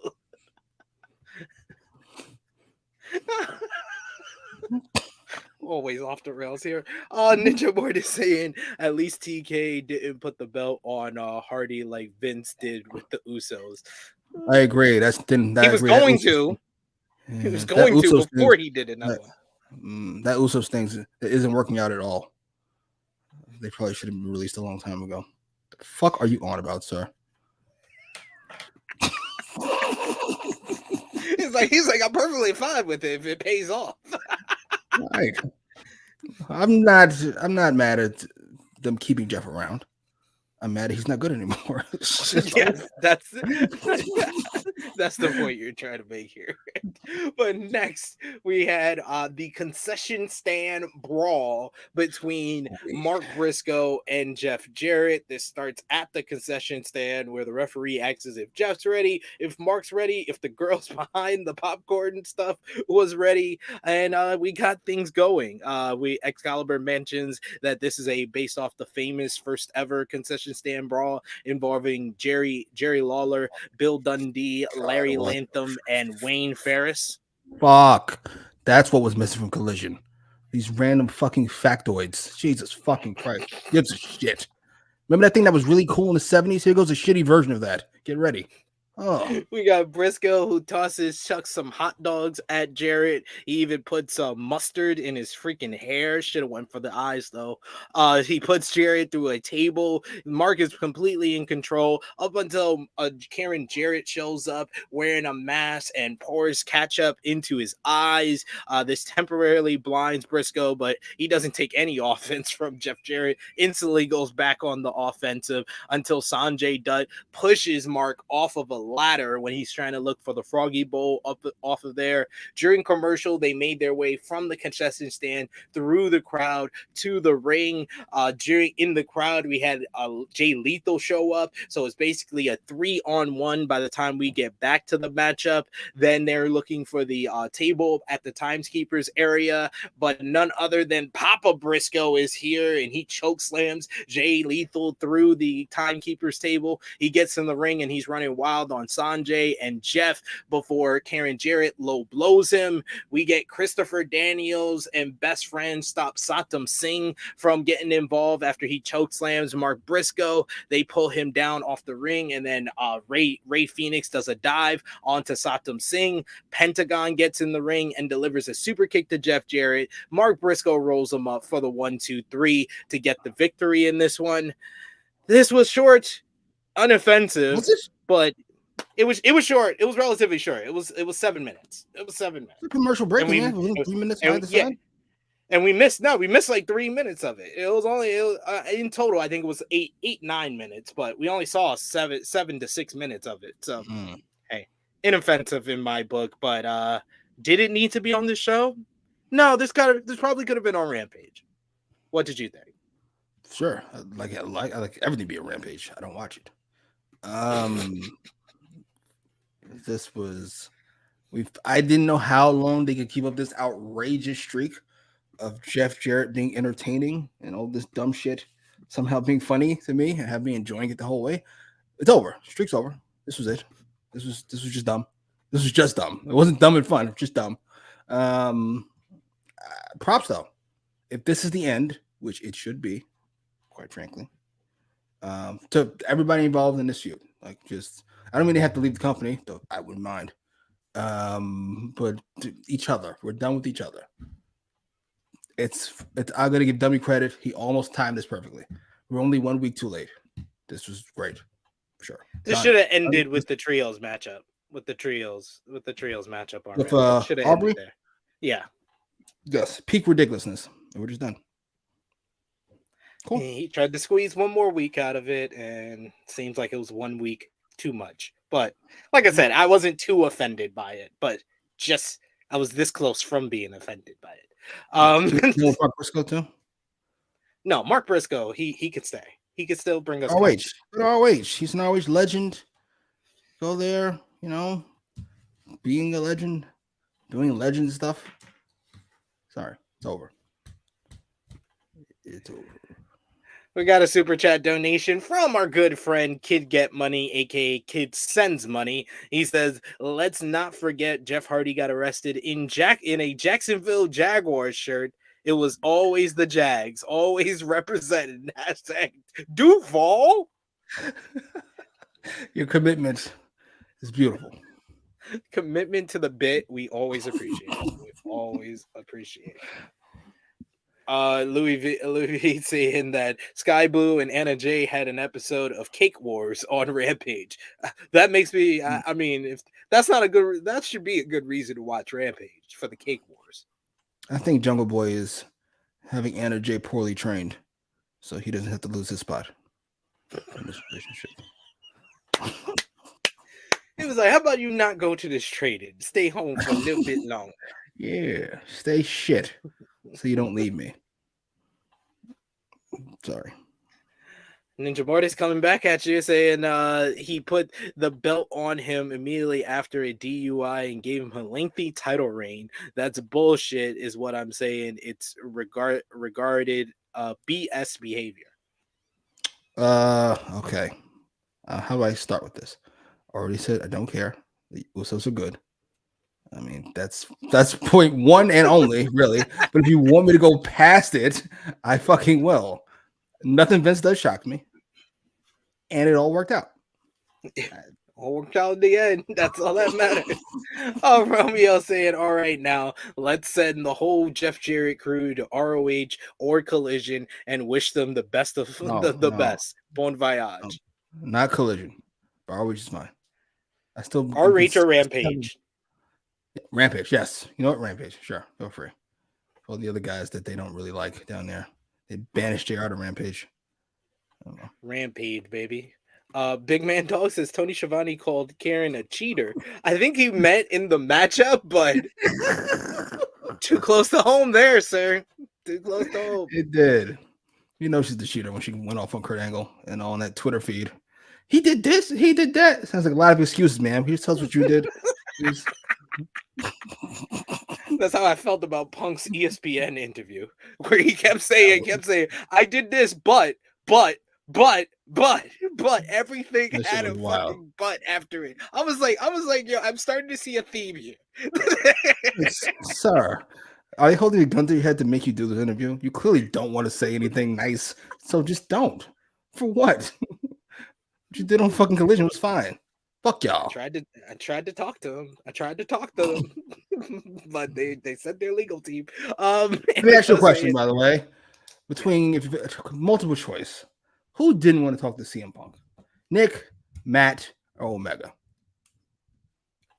B: Always off the rails here. Ninja Boy is saying at least TK didn't put the belt on Hardy like Vince did with the Usos.
C: I agree. He was
B: going to. He was going to before he did it.
C: That Usos thing isn't working out at all. They probably should have been released a long time ago. The fuck are you on about, sir?
B: He's like, I'm perfectly fine with it if it pays off.
C: Right. I'm not mad at them keeping Jeff around. I'm mad he's not good anymore.
B: Yes, that's it. That's the point you're trying to make here. But next, we had the concession stand brawl between Mark Briscoe and Jeff Jarrett. This starts at the concession stand where the referee asks if Jeff's ready, if Mark's ready, if the girls behind the popcorn and stuff was ready, and we got things going. Excalibur mentions that this is based off the famous first ever concession stand brawl involving Jerry Lawler, Bill Dundee, Larry Lantham, and Wayne Ferris.
C: Fuck. That's what was missing from Collision. These random fucking factoids. Jesus fucking Christ. Gives a shit. Remember that thing that was really cool in the 70s? Here goes a shitty version of that. Get ready. Oh.
B: We got Briscoe who chucks some hot dogs at Jarrett. He even puts some mustard in his freaking hair. Should have went for the eyes though. He puts Jarrett through a table. Mark is completely in control up until Karen Jarrett shows up wearing a mask and pours ketchup into his eyes. This temporarily blinds Briscoe, but he doesn't take any offense from Jeff Jarrett. Instantly goes back on the offensive until Sanjay Dutt pushes Mark off of a ladder when he's trying to look for the Froggy Bowl off of there. During commercial, they made their way from the concession stand through the crowd to the ring. In the crowd, we had Jay Lethal show up, so it's basically a 3-on-1 by the time we get back to the matchup. Then they're looking for the table at the Timeskeepers area, but none other than Papa Briscoe is here, and he choke slams Jay Lethal through the Timekeepers table. He gets in the ring and he's running wild on Sanjay and Jeff before Karen Jarrett low blows him. We get Christopher Daniels and best friend stop Satam Singh from getting involved after he choke slams Mark Briscoe. They pull him down off the ring, and then Ray Phoenix does a dive onto Satam Singh. Pentagon gets in the ring and delivers a super kick to Jeff Jarrett. Mark Briscoe rolls him up for the 1-2-3 to get the victory in this one. This was short, unoffensive, but it was short. It was relatively short. It was 7 minutes. It was 7 minutes.
C: The commercial break, man. 3 minutes behind the side.
B: And we missed like 3 minutes of it. It was in total, I think it was 9 minutes, but we only saw 7 to 6 minutes of it. So hey, inoffensive in my book, but did it need to be on this show? No, this probably could have been on Rampage. What did you think?
C: Sure. I like everything to be a Rampage. I don't watch it. This was I didn't know how long they could keep up this outrageous streak of Jeff Jarrett being entertaining and all this dumb shit somehow being funny to me and have me enjoying it the whole way. It's over. Streak's over. This was it. This was just dumb. This was just dumb. It wasn't dumb and fun. It was just dumb. Props though. If this is the end, which it should be, quite frankly, to everybody involved in this feud, like just I don't mean they have to leave the company, though I wouldn't mind. But to each other, we're done with each other. It's I'm gonna give Dummy credit. He almost timed this perfectly. We're only 1 week too late. This was great. Sure.
B: This should have ended with the trios matchup. With the trios matchup on
C: with
B: should have
C: Aubrey
B: ended there. Yeah.
C: Yes. Peak ridiculousness. And we're just done. Cool.
B: He tried to squeeze one more week out of it, and seems like it was 1 week too much. But like I said, I wasn't too offended by it, but just I was this close from being offended by it.
C: Mark Briscoe too?
B: No, Mark Briscoe, he could stay. He could still bring us
C: ROH. He's an ROH legend. Go there, being a legend, doing legend stuff. Sorry, it's over. It's over.
B: We got a super chat donation from our good friend Kid Get Money, aka Kid Sends Money. He says, "Let's not forget Jeff Hardy got arrested in a Jacksonville Jaguars shirt. It was always the Jags, always represented. Hashtag Duval."
C: Your commitment is beautiful.
B: Commitment to the bit, we always appreciate. We always appreciate. Louis V saying that Sky Blue and Anna Jay had an episode of Cake Wars on Rampage. That makes me. I mean, if that's not that should be a good reason to watch Rampage for the Cake Wars.
C: I think Jungle Boy is having Anna Jay poorly trained, so he doesn't have to lose his spot in this relationship.
B: He was like, "How about you not go to this trade-in? Stay home for a little bit longer."
C: Yeah, stay shit so you don't leave me. Sorry.
B: Ninja Marty's coming back at you saying he put the belt on him immediately after a DUI and gave him a lengthy title reign. That's bullshit, is what I'm saying. It's regarded BS behavior.
C: Okay. How do I start with this? Already said I don't care. The Usos are good. I mean, that's point one and only, really. But if you want me to go past it, I fucking will. Nothing Vince does shock me. And it all worked out.
B: All worked out in the end. That's all that matters. Oh, Romeo saying, all right, now let's send the whole Jeff Jarrett crew to ROH or Collision and wish them the best of the best. Bon voyage.
C: Not Collision. ROH is fine. I still
B: ROH or Rampage.
C: Rampage, yes. You know what? Rampage. Sure. Go free. All the other guys that they don't really like down there. They banished JR to Rampage. I don't know.
B: Rampage, baby. Big Man Dog says Tony Schiavone called Karen a cheater. I think he meant in the matchup, but too close to home there, sir. Too close to home.
C: It did. You know she's the cheater when she went off on Kurt Angle and on that Twitter feed. He did this, he did that. Sounds like a lot of excuses, man. He just tells what you did.
B: That's how I felt about Punk's ESPN interview, where he kept saying, I did this, but everything
C: That shit
B: had a
C: was wild.
B: fucking but after it. I was like, yo, I'm starting to see a theme here.
C: Sir, are they holding a gun to your head to make you do this interview? You clearly don't want to say anything nice, so just don't. For what? What you did on fucking Collision was fine. Fuck y'all.
B: I tried to talk to them. But they sent their legal team.
C: Let me ask you a question, by the way. Between if multiple choice, who didn't want to talk to CM Punk? Nick, Matt, or Omega?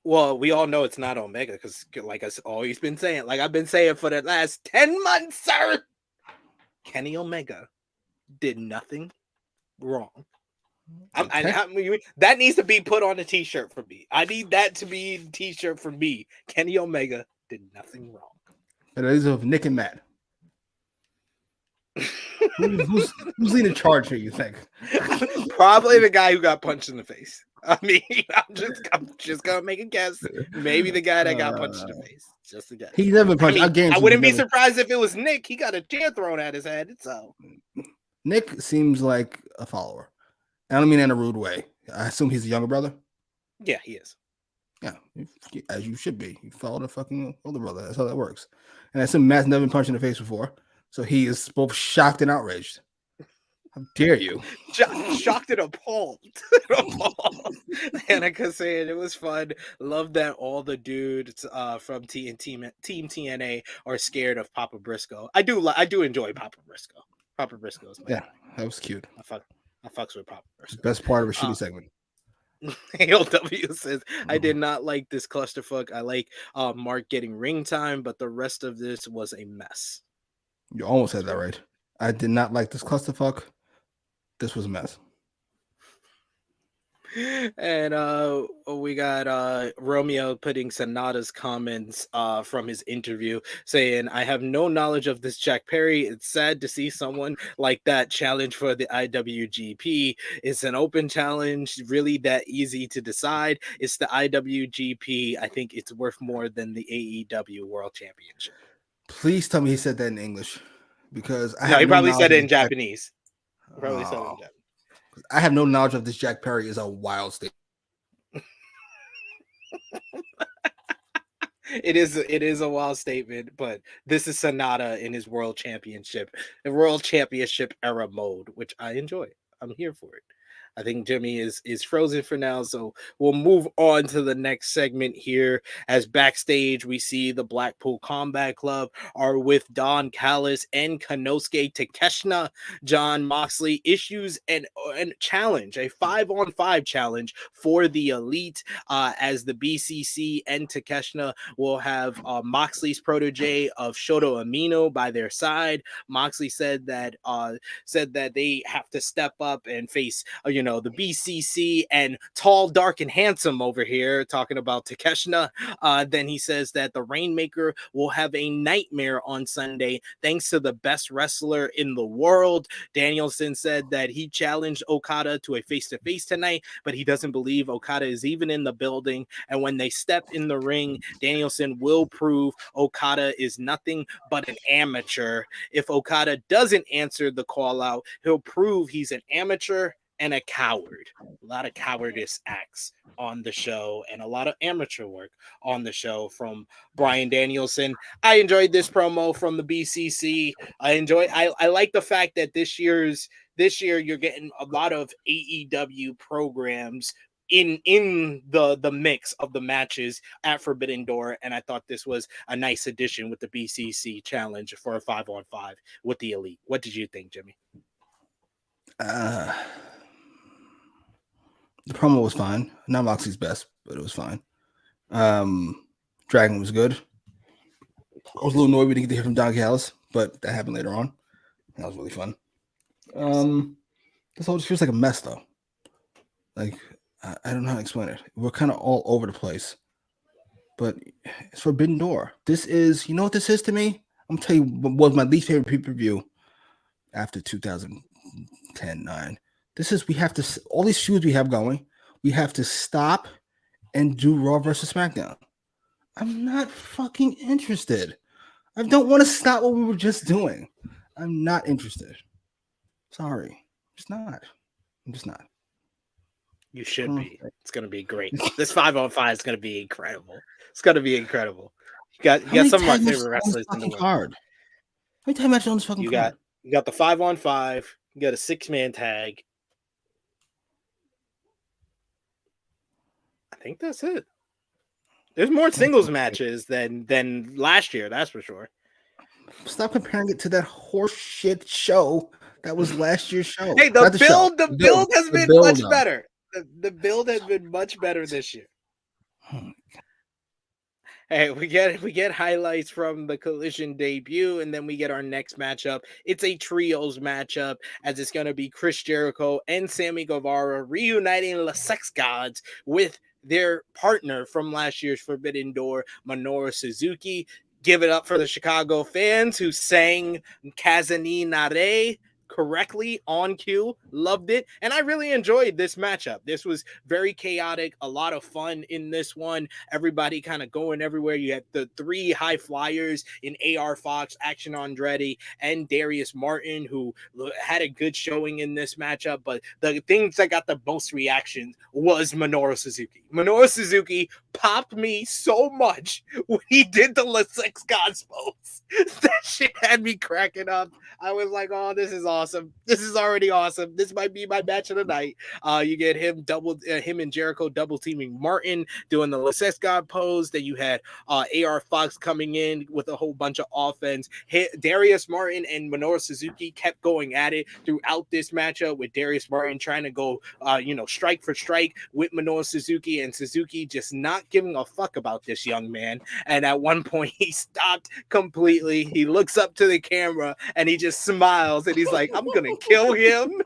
B: Well, we all know it's not Omega because, like I've always been saying, like I've been saying for the last 10 months, sir, Kenny Omega did nothing wrong. That needs to be put on a t-shirt for me. I need that to be a t-shirt for me. Kenny Omega did nothing wrong.
C: And these are Nick and Matt. who's leading charge here, you think?
B: Probably the guy who got punched in the face. I mean, I'm just gonna make a guess. Maybe the guy that got punched in the face. Just a guess.
C: He's never punched.
B: I wouldn't be surprised if it was Nick. He got a chair thrown at his head. So
C: Nick seems like a follower. I don't mean in a rude way. I assume he's a younger brother.
B: Yeah, he is.
C: Yeah, as you should be. You follow the fucking older brother. That's how that works. And I assume Matt's never been punched in the face before, so he is both shocked and outraged. How dare you?
B: Shocked and appalled. Annika saying it was fun. Love that all the dudes from Team TNA are scared of Papa Briscoe. I do enjoy Papa Briscoe. Papa Briscoe is my
C: yeah, that was cute.
B: I fucks with Papa Briscoe.
C: Best part of a shitty segment.
B: AEW says, I did not like this clusterfuck. I like Mark getting ring time, but the rest of this was a mess.
C: You almost said that right. I did not like this clusterfuck. This was a mess.
B: And we got Romeo putting Sonata's comments from his interview saying, I have no knowledge of this Jack Perry. It's sad to see someone like that challenge for the IWGP. It's an open challenge, really that easy to decide. It's the IWGP. I think it's worth more than the AEW World Championship.
C: Please tell me he said that in English, because
B: he probably said it in Japanese.
C: I have no knowledge of this Jack Perry is a wild statement.
B: It is a wild statement, but this is Sonata in his world championship era mode, which I enjoy. I'm here for it. I think Jimmy is frozen for now, so we'll move on to the next segment here. As backstage, we see the Blackpool Combat Club are with Don Callis and Konosuke Takeshita. John Moxley issues an challenge, a 5-on-5 challenge for the Elite, as the BCC and Takeshita will have Moxley's protege of Shota Umino by their side. Moxley said that they have to step up and face you know, the BCC and tall, dark, and handsome over here talking about Takeshita. Then he says that the Rainmaker will have a nightmare on Sunday thanks to the best wrestler in the world. Danielson said that he challenged Okada to a face-to-face tonight, but he doesn't believe Okada is even in the building. And when they step in the ring, Danielson will prove Okada is nothing but an amateur. If Okada doesn't answer the call out, he'll prove he's an amateur and a coward. A lot of cowardice acts on the show and a lot of amateur work on the show from Bryan Danielson. I enjoyed this promo from the BCC. I like the fact that this year you're getting a lot of AEW programs in the mix of the matches at Forbidden Door, and I thought this was a nice addition with the BCC challenge for a 5-on-5 with the Elite. What did you think, Jimmy?
C: The promo was fine. Not Moxley's best, but it was fine. Dragon was good. I was a little annoyed we didn't get to hear from Don Callis, but that happened later on. That was really fun. This all just feels like a mess, though. Like, I don't know how to explain it. We're kind of all over the place. But it's Forbidden Door. This is, you know what this is to me? I'm going to tell you what was my least favorite pay-per-view after 2010-9. This is, we have to, all these feuds we have going, we have to stop and do Raw versus SmackDown. I'm not fucking interested. I don't want to stop what we were just doing. I'm not interested. Sorry. I'm just not.
B: You should be. It's going to be great. This 5-on-5 is going to be incredible. It's going to be incredible. You got some of my favorite wrestlers in the world.
C: Card? How many time matches on this fucking card?
B: You got the 5-on-5. You got a 6-man tag. I think that's it. There's more singles matches than last year, that's for sure.
C: Stop comparing it to that horse shit show that was last year's show.
B: Hey, the build has been much better. The build has been much better this year. Hey, we get highlights from the Collision debut, and then we get our next matchup. It's a trios matchup, as it's going to be Chris Jericho and Sammy Guevara reuniting the Sex Gods with their partner from last year's Forbidden Door, Minoru Suzuki. Give it up for the Chicago fans who sang Kazani Nare correctly on cue. Loved it. And I really enjoyed this matchup. This was very chaotic, a lot of fun in this one. Everybody kind of going everywhere. You had the 3 high flyers in AR Fox, Action Andretti, and Darius Martin, who had a good showing in this matchup. But the things that got the most reactions was Minoru Suzuki. Minoru Suzuki popped me so much when he did the La Sex Gods pose. That shit had me cracking up. I was like, oh, this is awesome. This is already awesome. This might be my match of the night. You get him and Jericho double teaming Martin, doing the La Sex God pose. Then you had AR Fox coming in with a whole bunch of offense. Darius Martin and Minoru Suzuki kept going at it throughout this matchup, with Darius Martin trying to go, strike for strike with Minoru Suzuki, and Suzuki just not giving a fuck about this young man. And at one point, he stopped completely. He looks up to the camera and he just smiles and he's like, I'm gonna kill him.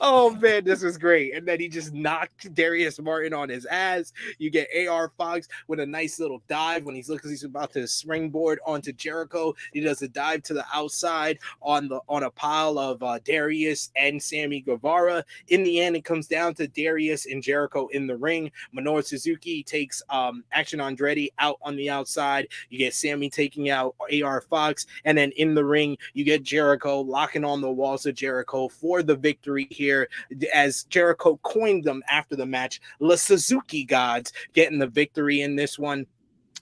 B: Oh man, this was great. And then he just knocked Darius Martin on his ass. You get AR Fox with a nice little dive when he's about to springboard onto Jericho. He does a dive to the outside on a pile of Darius and Sammy Guevara. In the end, it comes down to Darius and Jericho in the ring. Minoru Suzuki takes Action Andretti out on the outside. You get Sammy taking out AR Fox, and then in the ring, you get Jericho locking on the walls of Jericho for the victory here, as Jericho coined them after the match, La Suzuki Gods, getting the victory in this one.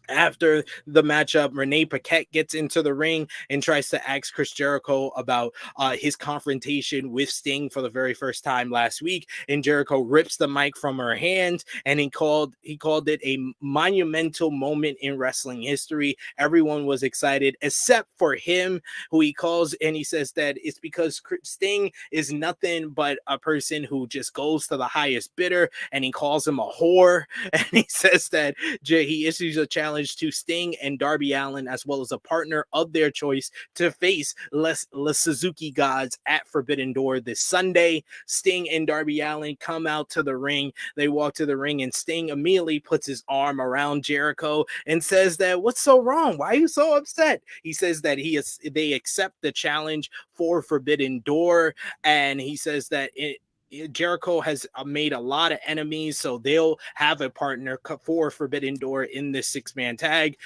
B: After the matchup, Renee Paquette gets into the ring and tries to ask Chris Jericho about his confrontation with Sting for the very first time last week, and Jericho rips the mic from her hand, and he called it a monumental moment in wrestling history. Everyone was excited except for him, who he calls, and he says that it's because Sting is nothing but a person who just goes to the highest bidder, and he calls him a whore, and he says that he issues a challenge challenge to Sting and Darby Allin, as well as a partner of their choice to face Les Suzuki Gods at Forbidden Door this Sunday. Sting and Darby Allin come out to the ring. They walk to the ring, and Sting immediately puts his arm around Jericho and says that, "What's so wrong? Why are you so upset?" He says that they accept the challenge for Forbidden Door, and he says that Jericho has made a lot of enemies, so they'll have a partner for Forbidden Door in this 6-man tag.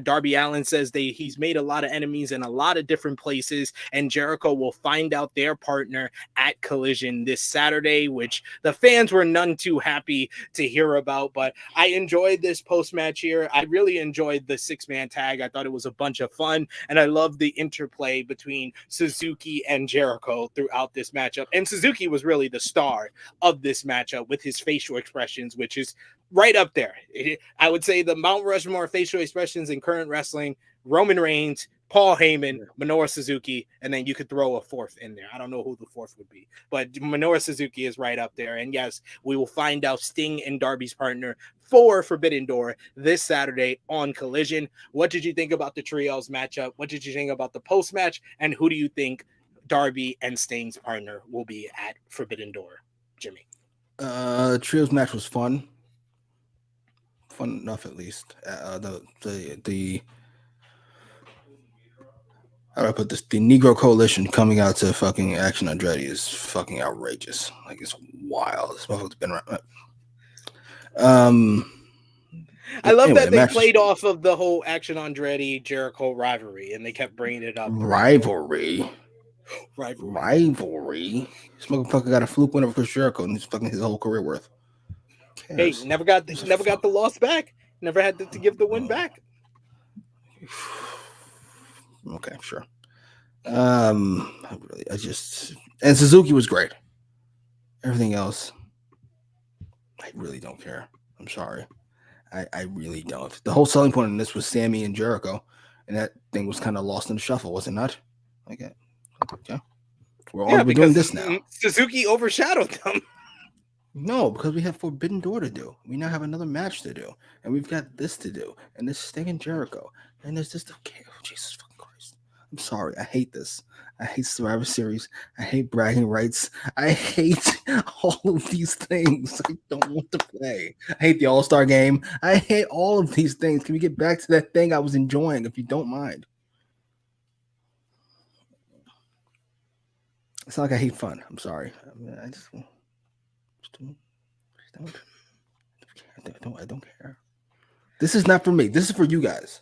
B: Darby Allin says he's made a lot of enemies in a lot of different places, and Jericho will find out their partner at Collision this Saturday, which the fans were none too happy to hear about. But I enjoyed this post-match here. I really enjoyed the 6-man tag. I thought it was a bunch of fun, and I love the interplay between Suzuki and Jericho throughout this matchup. And Suzuki was really the star of this matchup with his facial expressions, which is right up there. I would say the Mount Rushmore facial expressions in current wrestling: Roman Reigns, Paul Heyman, Minoru Suzuki, and then you could throw a fourth in there. I don't know who the fourth would be, but Minoru Suzuki is right up there. And yes, we will find out Sting and Darby's partner for Forbidden Door this Saturday on Collision. What did you think about the trios matchup? What did you think about the post match? And who do you think Darby and Sting's partner will be at Forbidden Door, Jimmy?
C: Trios match was fun enough, at least. The how do I put this? The Negro Coalition coming out to fucking Action Andretti is fucking outrageous. Like, it's wild. This motherfucker's been around.
B: I love that they played off of the whole Action Andretti Jericho rivalry, and they kept bringing it up.
C: Rivalry. This motherfucker got a fluke win over Chris Jericho, and he's fucking his whole career worth.
B: Hey, never got the loss back. Never had to give the win back.
C: Okay, sure. And Suzuki was great. Everything else, I really don't care. I'm sorry. I really don't. The whole selling point in this was Sammy and Jericho, and that thing was kind of lost in the shuffle, was it not? Okay. We're doing this now.
B: Suzuki overshadowed them.
C: No, because we have Forbidden Door to do. We now have another match to do, and we've got this to do, and this Sting and Jericho, and there's just okay. Oh, Jesus fucking Christ! I'm sorry. I hate this. I hate Survivor Series. I hate bragging rights. I hate all of these things. I don't want to play. I hate the All-Star Game. I hate all of these things. Can we get back to that thing I was enjoying, if you don't mind? It's not like I hate fun. I'm sorry. I don't care. This is not for me. This is for you guys.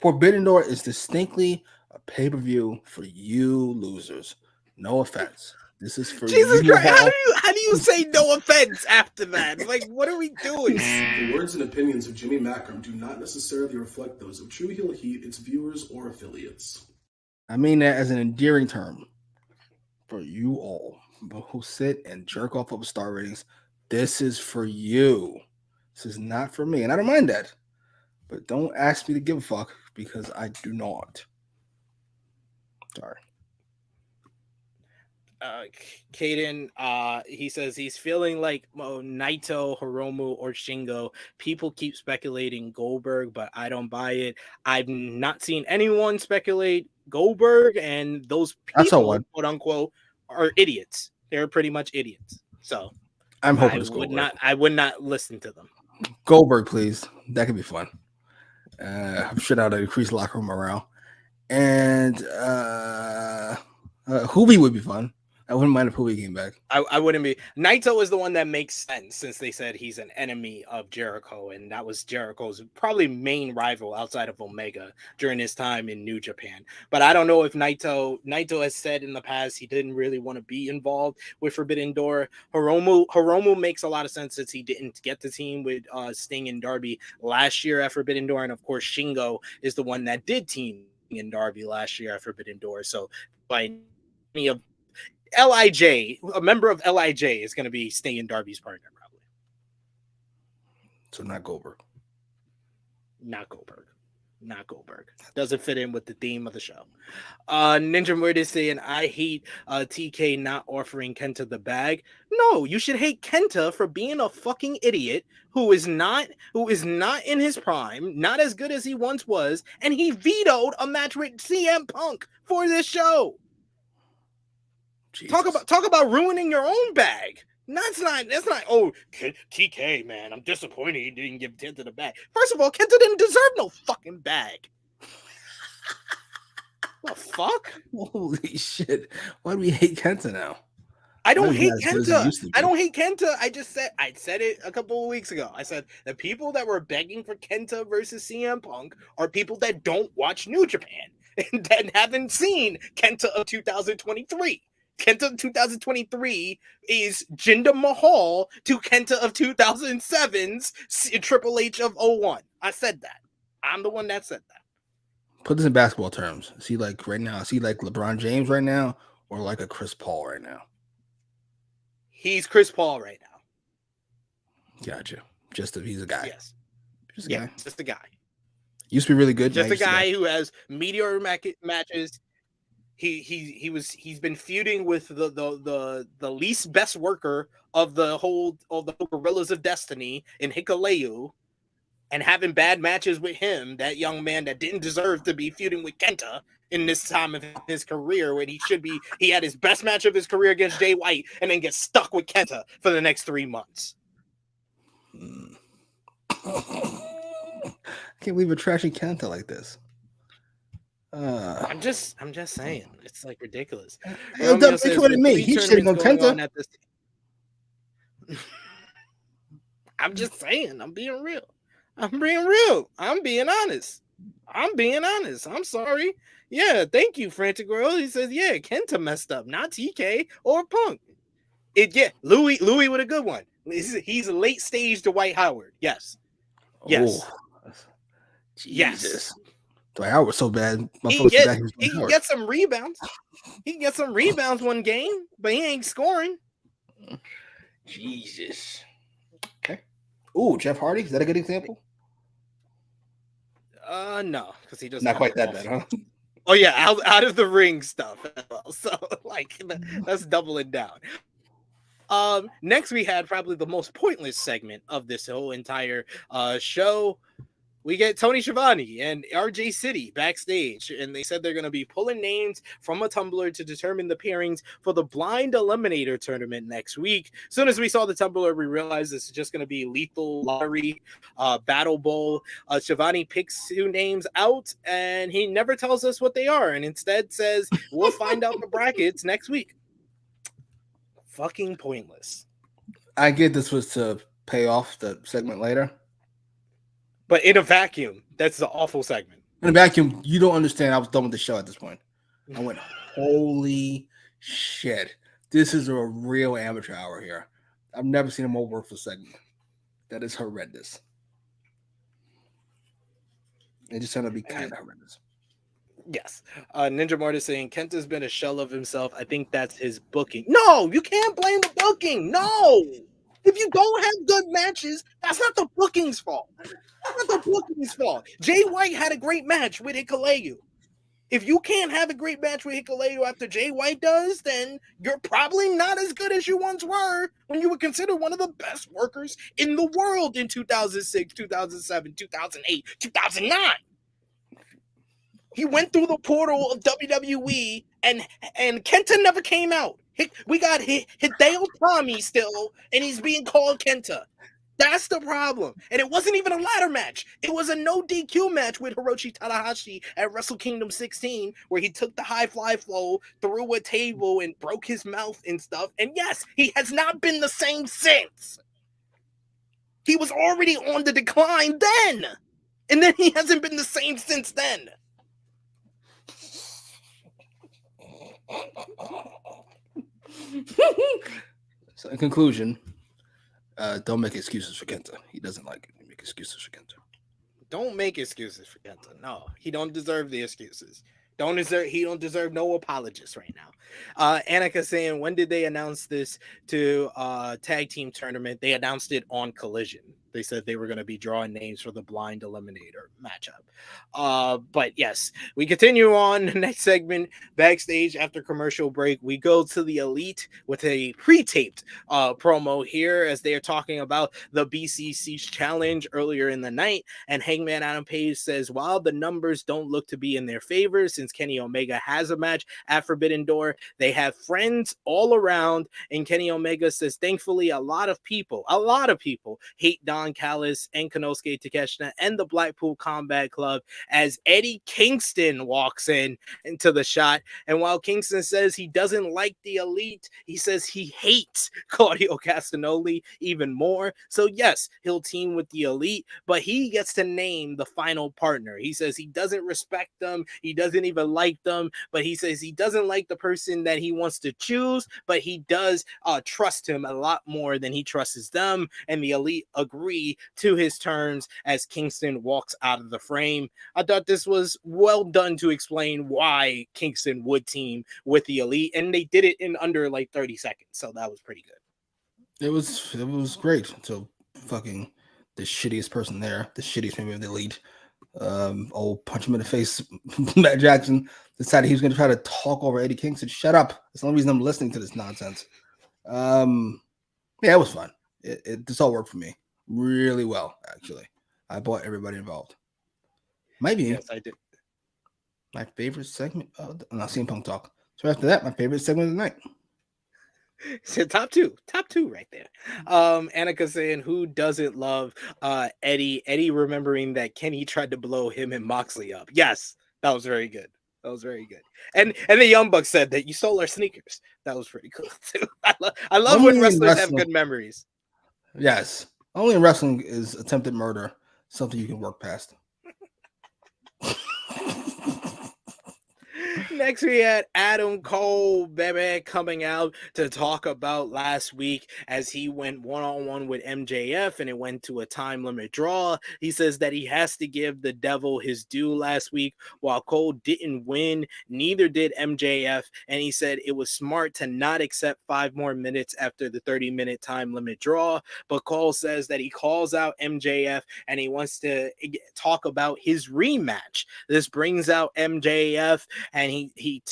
C: Forbidden Door is distinctly a pay-per-view for you losers. No offense. This is for
B: Jesus
C: you.
B: Christ, how do you say no offense after that? Like, what are we doing?
D: The words and opinions of Jimmy Macram do not necessarily reflect those of True Heel Heat, its viewers, or affiliates.
C: I mean that as an endearing term for you all who sit and jerk off of star ratings. This is for you. This is not for me. And I don't mind that. But don't ask me to give a fuck, because I do not. Sorry.
B: Caden, he says he's feeling like Naito, Hiromu, or Shingo. People keep speculating Goldberg, but I don't buy it. I've not seen anyone speculate Goldberg, and those people, quote unquote, are idiots. They're pretty much idiots. So
C: I'm hoping it's Goldberg.
B: I would not listen to them.
C: Goldberg, please. That could be fun. I'm sure that'll increase locker room morale. And Hoobie would be fun. I wouldn't mind if Hoobie came back.
B: I wouldn't be. Naito is the one that makes sense, since they said he's an enemy of Jericho, and that was Jericho's probably main rival outside of Omega during his time in New Japan. But I don't know if Naito has said in the past he didn't really want to be involved with Forbidden Door. Hiromu makes a lot of sense, since he didn't get the team with Sting and Darby last year at Forbidden Door, and of course Shingo is the one that did team in Darby last year at Forbidden Door. So by any of LIJ, a member of LIJ is going to be Sting and Darby's partner, probably.
C: So not Goldberg.
B: Not Goldberg. not Goldberg. Doesn't fit in with the theme of the show. Ninja Murder saying, I hate TK not offering Kenta the bag. No, you should hate Kenta for being a fucking idiot who is not in his prime, not as good as he once was, and he vetoed a match with CM Punk for this show. Jesus. Talk about ruining your own bag. That's not. Oh, TK, man, I'm disappointed he didn't give Kenta the bag. First of all, Kenta didn't deserve no fucking bag. What the fuck?
C: Holy shit! Why do we hate Kenta now?
B: I don't hate Kenta. I don't hate Kenta. I said it a couple of weeks ago. I said the people that were begging for Kenta versus CM Punk are people that don't watch New Japan and that haven't seen Kenta of 2023. Kenta 2023 is Jinder Mahal to Kenta of 2007's Triple H of 01. I said that. I'm the one that said that.
C: Put this in basketball terms. Is he like right now? Is he like LeBron James right now, or like a Chris Paul right now?
B: He's Chris Paul right now.
C: Gotcha. He's a guy.
B: Yes.
C: Just a guy.
B: Just a guy.
C: Used to be really good.
B: Just a guy who has mediocre matches. He's been feuding with the least best worker of the whole Gorillas of Destiny in Hikuleo, and having bad matches with him, that young man that didn't deserve to be feuding with Kenta in this time of his career when he had his best match of his career against Jay White and then gets stuck with Kenta for the next 3 months.
C: I can't believe we're trashing Kenta like this.
B: I'm just saying, it's like ridiculous.
C: Don't take what it means. He should have Kenta.
B: I'm just saying. I'm being real. I'm being honest. I'm sorry. Yeah, thank you, Frantic Girl. He says, yeah, Kenta messed up, not TK or Punk. Louis with a good one. He's a late stage to Dwight Howard. Yes.
C: Jesus.
B: Yes.
C: Dwight Howard was so bad.
B: He can get some rebounds. He can get some rebounds one game, but he ain't scoring.
C: Jesus. Okay. Ooh, Jeff Hardy. Is that a good example?
B: No, because he doesn't.
C: Not quite that bad, huh?
B: Oh yeah, out of the ring stuff. So like that's doubling down. Next we had probably the most pointless segment of this whole entire show. We get Tony Schiavone and RJ City backstage, and they said they're going to be pulling names from a tumbler to determine the pairings for the Blind Eliminator tournament next week. As soon as we saw the tumbler, we realized this is just going to be Lethal Lottery, Battle Bowl. Schiavone picks 2 names out, and he never tells us what they are, and instead says we'll find out the brackets next week. Fucking pointless.
C: I get this was to pay off the segment later.
B: But in a vacuum, that's the awful segment.
C: In a vacuum, you don't understand. I was done with the show at this point. I went, holy shit. This is a real amateur hour here. I've never seen a more worthless segment. That is horrendous. It just turned to be kind of horrendous.
B: Yes. Ninja Martyr saying Kenta's been a shell of himself. I think that's his booking. No, you can't blame the booking. No. If you don't have good matches, that's not the booking's fault. That's not the booking's fault. Jay White had a great match with Hikuleo. If you can't have a great match with Hikuleo after Jay White does, then you're probably not as good as you once were when you were considered one of the best workers in the world in 2006, 2007, 2008, 2009. He went through the portal of WWE, and Kenta never came out. We got Hideo Tommy still, and he's being called Kenta. That's the problem. And it wasn't even a ladder match. It was a no DQ match with Hiroshi Tanahashi at Wrestle Kingdom 16, where he took the high fly flow, through a table, and broke his mouth and stuff. And yes, he has not been the same since. He was already on the decline then. And then he hasn't been the same since then.
C: So in conclusion, don't make excuses for Kenta. He doesn't like it. Make excuses for Kenta.
B: Don't make excuses for Kenta. No, he don't deserve the excuses. He don't deserve no apologists right now. Annika saying, when did they announce this to tag team tournament? They announced it on Collision. They said they were going to be drawing names for the blind eliminator matchup. But yes, we continue on the next segment. Backstage after commercial break, we go to the Elite with a pre-taped promo here as they are talking about the BCC's challenge earlier in the night. And Hangman Adam Page says, while the numbers don't look to be in their favor since Kenny Omega has a match at Forbidden Door, they have friends all around. And Kenny Omega says, thankfully, a lot of people hate Don Callis and Konosuke Takeshita and the Blackpool Combat Club as Eddie Kingston walks into the shot. And while Kingston says he doesn't like the Elite, he says he hates Claudio Castagnoli even more. So yes, he'll team with the Elite, but he gets to name the final partner. He says he doesn't respect them. He doesn't even like them, but he says he doesn't like the person that he wants to choose, but he does trust him a lot more than he trusts them. And the Elite agree to his terms as Kingston walks out of the frame. I thought this was well done to explain why Kingston would team with the Elite, and they did it in under like 30 seconds, so that was pretty good.
C: It was great. So fucking the shittiest person there, the shittiest member of the Elite, punch him in the face. Matt Jackson decided he was going to try to talk over Eddie Kingston. Shut up. That's the only reason I'm listening to this nonsense. Yeah, it was fun. This all worked for me really well, actually. I bought everybody involved. Maybe.
B: Yes, I did.
C: My favorite segment. Not CM Punk talk. So after that, my favorite segment of the night.
B: So top two right there. Annika saying, who doesn't love Eddie remembering that Kenny tried to blow him and Moxley up. Yes, that was very good. And the Young Bucks said that you stole our sneakers. That was pretty cool too. I love when wrestlers have good memories.
C: Yes. Only in wrestling is attempted murder something you can work past.
B: Next, we had Adam Cole, baby, coming out to talk about last week as he went one-on-one with MJF and it went to a time limit draw. He says that he has to give the devil his due last week. While Cole didn't win, neither did MJF, and he said it was smart to not accept 5 more minutes after the 30-minute time limit draw. But Cole says that he calls out MJF and he wants to talk about his rematch. This brings out MJF, and he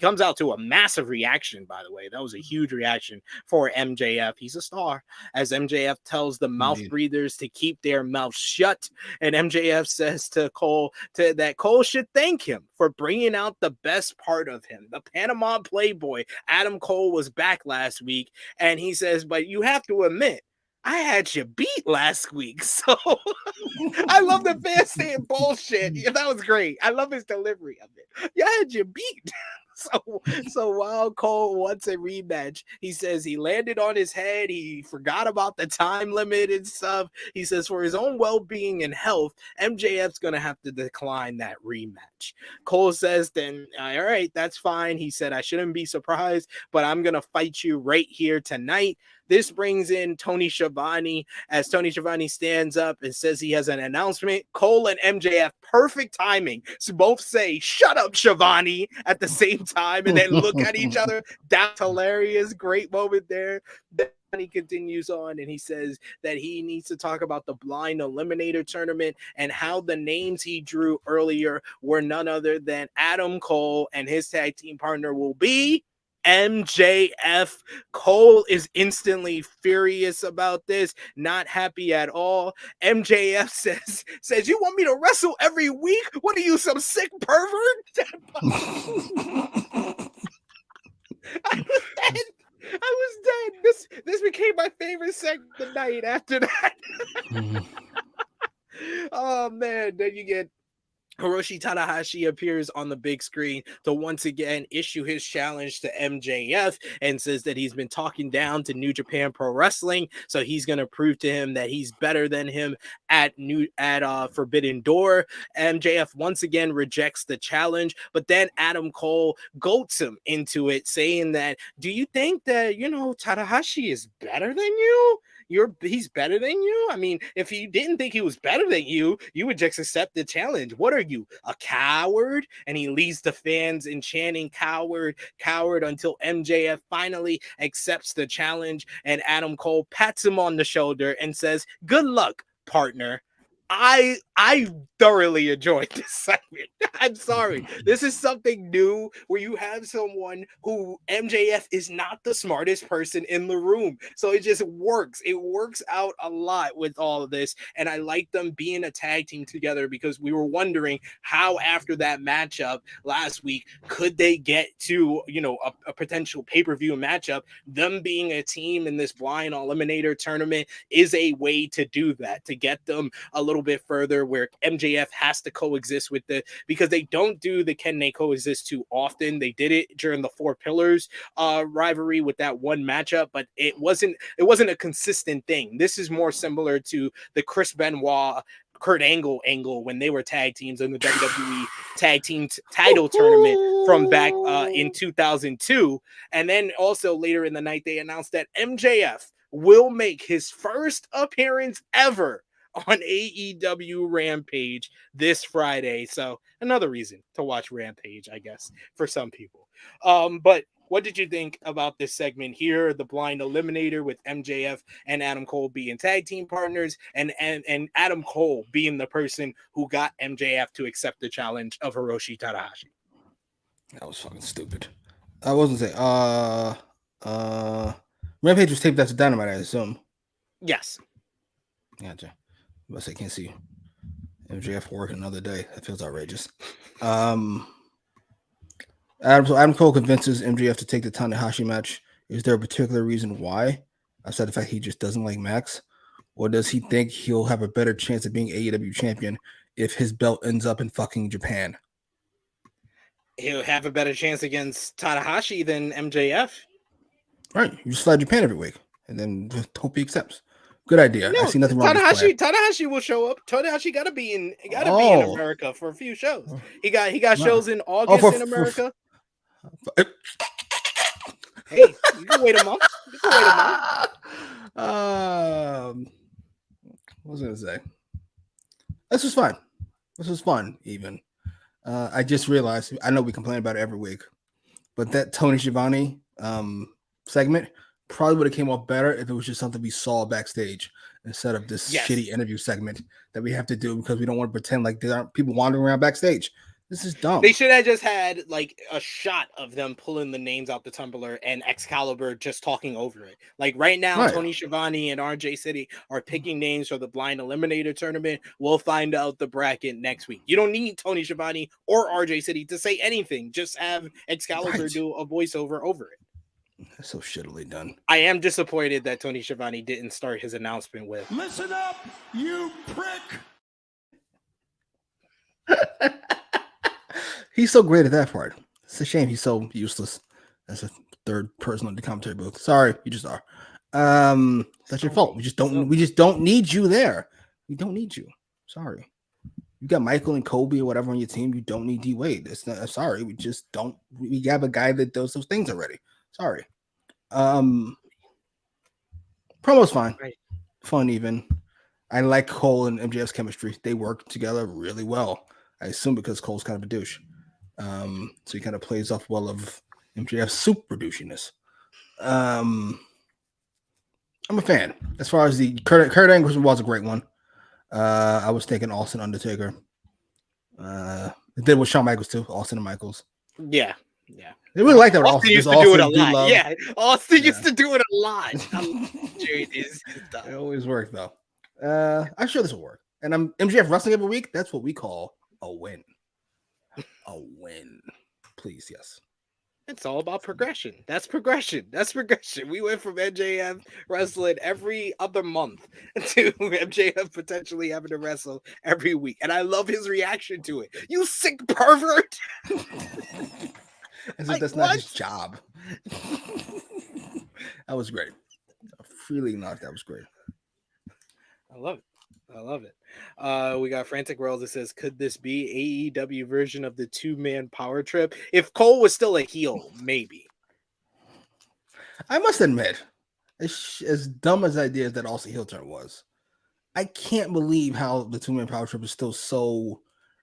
B: comes out to a massive reaction, by the way. That was a huge reaction for MJF. He's a star, as MJF tells the mouth breathers to keep their mouths shut. And MJF says to Cole that Cole should thank him for bringing out the best part of him. The Panama Playboy, Adam Cole, was back last week. And he says, but you have to admit, I had you beat last week. So I love the fans saying bullshit. Yeah, that was great. I love his delivery of it. You had you beat. So while Cole wants a rematch, he says he landed on his head. He forgot about the time limit and stuff. He says for his own well-being and health, MJF's going to have to decline that rematch. Cole says then, all right, that's fine. He said, I shouldn't be surprised, but I'm going to fight you right here tonight. This brings in Tony Schiavone as Tony Schiavone stands up and says he has an announcement. Cole and MJF, perfect timing. So both say, shut up, Schiavone, at the same time, and then look at each other. That's hilarious. Great moment there. Then he continues on and he says that he needs to talk about the blind eliminator tournament and how the names he drew earlier were none other than Adam Cole, and his tag team partner will be MJF. Cole is instantly furious about this, not happy at all. MJF says, you want me to wrestle every week? What are you, some sick pervert? I was dead. This became my favorite segment of the night after that. Oh man, then you get Hiroshi Tanahashi appears on the big screen to once again issue his challenge to MJF and says that he's been talking down to New Japan Pro Wrestling, so he's going to prove to him that he's better than him at Forbidden Door. MJF once again rejects the challenge, but then Adam Cole goats him into it, saying that, do you think that, Tanahashi is better than you? he's better than you? I mean, if you didn't think he was better than you, you would just accept the challenge. What are you, a coward? And he leads the fans in chanting coward, coward, until MJF finally accepts the challenge, and Adam Cole pats him on the shoulder and says, "Good luck, partner." I thoroughly enjoyed this segment. I'm sorry. This is something new where you have someone who MJF is not the smartest person in the room. So it just works. It works out a lot with all of this. And I like them being a tag team together, because we were wondering how after that matchup last week, could they get to, a potential pay-per-view matchup? Them being a team in this blind eliminator tournament is a way to do that, to get them a little bit further, where MJF has to coexist with because they don't do the can they coexist too often. They did it during the Four Pillars rivalry with that one matchup, but it wasn't a consistent thing. This is more similar to the Chris Benoit Kurt Angle when they were tag teams in the WWE tag team title tournament from back in 2002. And then also later in the night, they announced that MJF will make his first appearance ever on AEW Rampage this Friday. So another reason to watch Rampage, I guess, for some people. But what did you think about this segment here? The blind eliminator with MJF and Adam Cole being tag team partners, and Adam Cole being the person who got MJF to accept the challenge of Hiroshi Tanahashi.
C: That was fucking stupid. I wasn't saying Rampage was taped after Dynamite, I assume.
B: Yes.
C: Gotcha. But I can't see MJF work another day. That feels outrageous. Adam Cole convinces MJF to take the Tanahashi match. Is there a particular reason why? Aside the fact he just doesn't like Max? Or does he think he'll have a better chance of being AEW champion if his belt ends up in fucking Japan?
B: He'll have a better chance against Tanahashi than MJF.
C: Right. You just fly Japan every week and then just hope he accepts. Good idea.
B: No,
C: I see nothing wrong with
B: Tanahashi will show up. Tanahashi gotta be in America for a few shows. He got shows in August in America. Hey, you can wait a month.
C: What was I gonna say? This was fun. This was fun, even. I just realized, I know we complain about it every week, but that Tony Schiavone segment probably would have came off better if it was just something we saw backstage instead of this shitty interview segment that we have to do because we don't want to pretend like there aren't people wandering around backstage. This is dumb.
B: They should have just had like a shot of them pulling the names out the tumbler and Excalibur just talking over it. Like right now, Tony Schiavone and RJ City are picking names for the blind eliminator tournament. We'll find out the bracket next week. You don't need Tony Schiavone or RJ City to say anything. Just have Excalibur do a voiceover over it.
C: That's so shittily done.
B: I am disappointed that Tony Schiavone didn't start his announcement with,
A: "Listen up, you prick."
C: He's so great at that part. It's a shame he's so useless as a third person on the commentary booth. Sorry, you just are. That's your fault. We just don't need you there. We don't need you. Sorry. You got Michael and Kobe or whatever on your team. You don't need D Wade. It's not. Sorry, we just don't. We have a guy that does those things already. Sorry. Promo's fine.
B: Right.
C: Fun even. I like Cole and MJF's chemistry. They work together really well. I assume because Cole's kind of a douche. So he kind of plays off well of MJF's super douchiness. I'm a fan. As far as the Kurt Angle was a great one. I was thinking Austin Undertaker. It did with Shawn Michaels too. Austin and Michaels.
B: Yeah.
C: They really like that.
B: Austin used to do it a lot. Yeah, Austin used to do it a lot.
C: It always worked though. I'm sure this will work. And I'm MJF wrestling every week. That's what we call a win. A win. Please, yes.
B: It's all about progression. That's progression. We went from MJF wrestling every other month to MJF potentially having to wrestle every week. And I love his reaction to it. You sick pervert.
C: As if that's not his job. That was great. Freely not. That was great.
B: I love it. We got Frantic World that says, could this be AEW version of the 2-man power trip? If Cole was still a heel, maybe.
C: I must admit, As dumb as idea as that Austin heel turn was, I can't believe how the two-man power trip is still so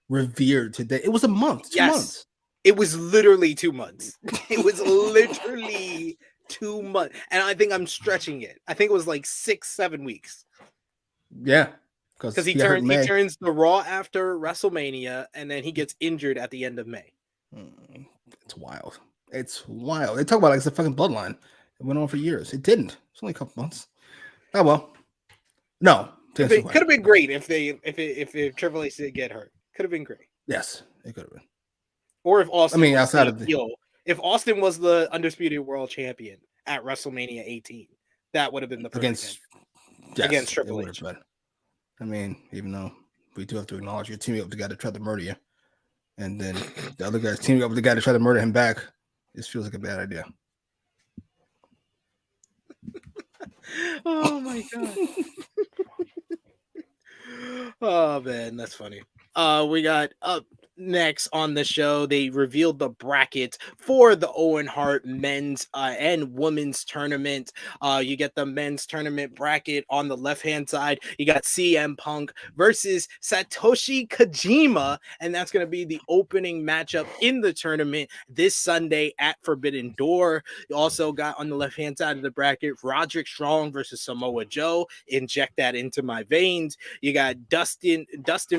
C: revered today. It was a month, 2 months.
B: It was literally 2 months. It was literally 2 months. And I think I'm stretching it. I think it was like 6-7 weeks.
C: Yeah.
B: Because he turns the Raw after WrestleMania, and then he gets injured at the end of May.
C: It's wild. It's wild. They talk about like it's a fucking bloodline. It went on for years. It didn't. It's only a couple months. Oh well. No.
B: Could have been great if Triple H did get hurt. Could have been great.
C: Yes, it could have been.
B: Or if Austin,
C: outside of
B: if Austin was the undisputed world champion at WrestleMania 18, that would have been the
C: against
B: Triple H.
C: I mean, even though we do have to acknowledge you're teaming up with the guy that tried to murder you, and then the other guy's teaming up with the guy that tried to murder him back. This feels like a bad idea.
B: Oh my god. Oh man, that's funny. We got up next on the show. They revealed the brackets for the Owen Hart men's and women's tournament. You get the men's tournament bracket on the left-hand side. You got CM Punk versus Satoshi Kojima, and that's going to be the opening matchup in the tournament this Sunday at Forbidden Door. You also got on the left-hand side of the bracket Roderick Strong versus Samoa Joe. Inject that into my veins. You got Dustin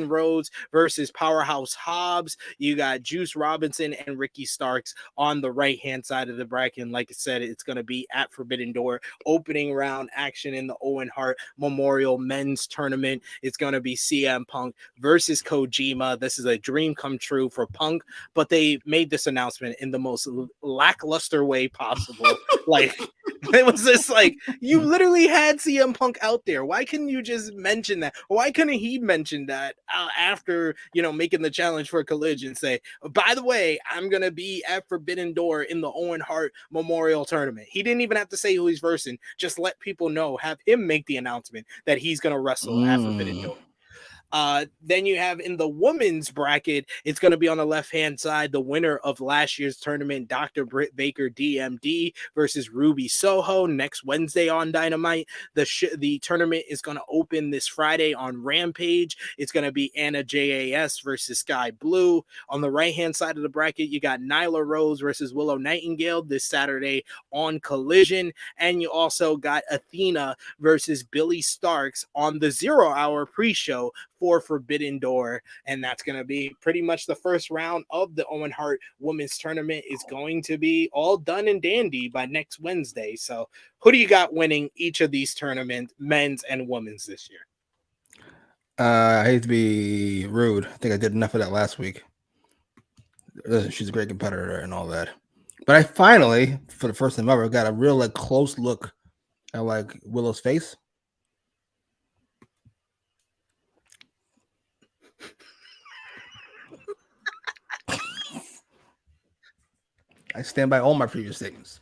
B: Rhodes versus Powerhouse Hobbs. You got Juice Robinson and Ricky Starks on the right-hand side of the bracket. And like I said, it's going to be at Forbidden Door. Opening round action in the Owen Hart Memorial Men's Tournament. It's going to be CM Punk versus Kojima. This is a dream come true for Punk, but they made this announcement in the most lackluster way possible. Like, it was just like, you literally had CM Punk out there. Why couldn't you just mention that? Why couldn't he mention that after, making the challenge for Collision, say, by the way, I'm going to be at Forbidden Door in the Owen Hart Memorial Tournament. He didn't even have to say who he's versing. Just let people know, have him make the announcement that he's going to wrestle at Forbidden Door. Then you have in the women's bracket, it's going to be on the left-hand side, the winner of last year's tournament, Dr. Britt Baker, DMD, versus Ruby Soho next Wednesday on Dynamite. The tournament is going to open this Friday on Rampage. It's going to be Anna JAS versus Sky Blue. On the right-hand side of the bracket, you got Nyla Rose versus Willow Nightingale this Saturday on Collision. And you also got Athena versus Billy Starks on the 0 Hour pre-show for Forbidden Door, and that's going to be pretty much the first round of the Owen Hart Women's Tournament is going to be all done and dandy by next Wednesday. So who do you got winning each of these tournaments, men's and women's, this year?
C: I hate to be rude. I think I did enough of that last week. She's a great competitor and all that. But I finally, for the first time ever, got a real close look at Willow's face. I stand by all my previous statements.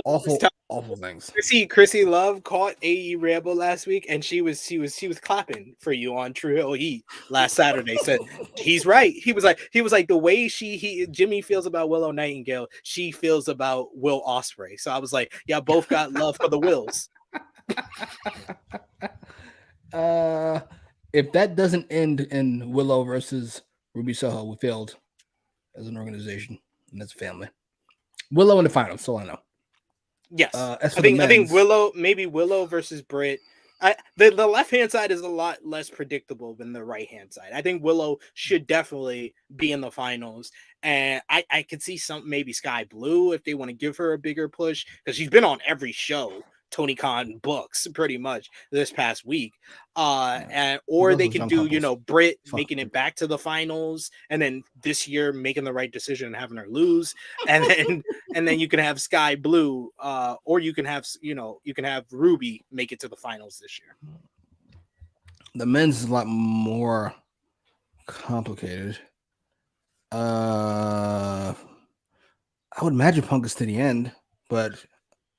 C: Awful things.
B: Chrissy Love caught AEWramble last week, and she was clapping for you on True Hill Heat last Saturday. Said he's right. He was like the way Jimmy feels about Willow Nightingale, she feels about Will Ospreay. So I was like, yeah, both got love for the Wills.
C: If that doesn't end in Willow versus Ruby Soho, we failed as an organization. And that's family. Willow in the finals, so I know.
B: Yes, I think Willow versus Britt. The left hand side is a lot less predictable than the right hand side. I think Willow should definitely be in the finals, and I could see maybe Sky Blue if they want to give her a bigger push, because she's been on every show Tony Khan books pretty much this past week. Or they can do, Britt making it back to the finals, and then this year making the right decision and having her lose. And then you can have Sky Blue, or you can have Ruby make it to the finals this year.
C: The men's is a lot more complicated. I would imagine Punk is to the end, but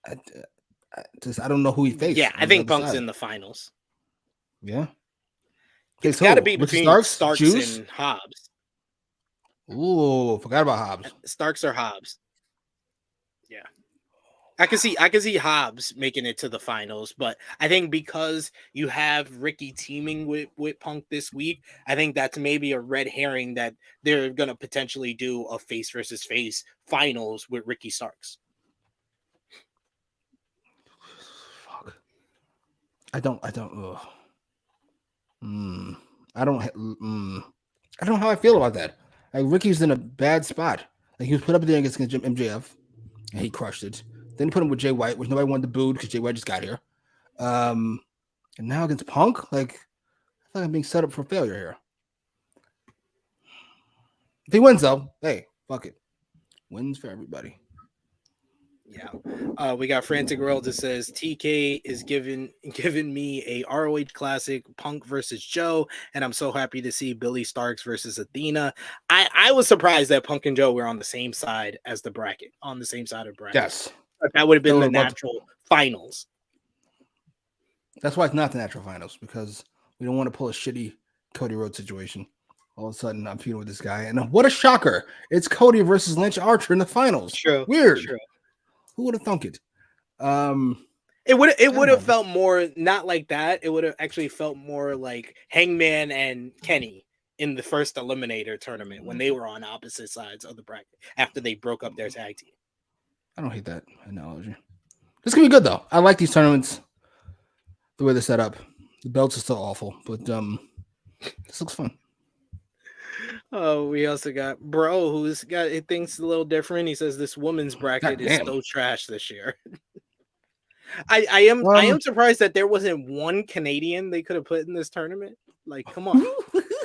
C: I don't know who he faced.
B: Yeah, I think Punk's in the finals.
C: Yeah.
B: It's got to be between Starks and Hobbs.
C: Ooh, forgot about Hobbs.
B: Starks or Hobbs. Yeah. I can see Hobbs making it to the finals, but I think because you have Ricky teaming with Punk this week, I think that's maybe a red herring that they're gonna potentially do a face versus face finals with Ricky Starks.
C: Fuck. I don't. I don't know how I feel about that. Like Ricky's in a bad spot. Like he was put up there against MJF, and he crushed it. Then put him with Jay White, which nobody wanted to boo because Jay White just got here. And now against Punk, like I feel like I'm being set up for failure here. If he wins, though, hey, fuck it, wins for everybody.
B: Yeah. We got Frantic World that says TK is giving me a ROH classic, Punk versus Joe, and I'm so happy to see Billy Starks versus Athena. I was surprised that Punk and Joe were on the same side as the bracket, on the same side of bracket.
C: Yes.
B: That would have been the natural finals.
C: That's why it's not the natural finals, because we don't want to pull a shitty Cody Rhodes situation. All of a sudden, I'm feuding with this guy, and what a shocker! It's Cody versus Lance Archer in the finals.
B: True.
C: Weird.
B: True.
C: Who would have thunk it?
B: It would have felt more not like that. It would have actually felt more like Hangman and Kenny in the first Eliminator tournament when they were on opposite sides of the bracket after they broke up their tag team.
C: I don't hate that analogy. This can be good though. I like these tournaments. The way they're set up. The belts are still awful, but this looks fun.
B: Oh, we also got Bro, who's got it thinks a little different. He says this woman's bracket is so trash this year. I am surprised that there wasn't one Canadian they could have put in this tournament. Like, come on.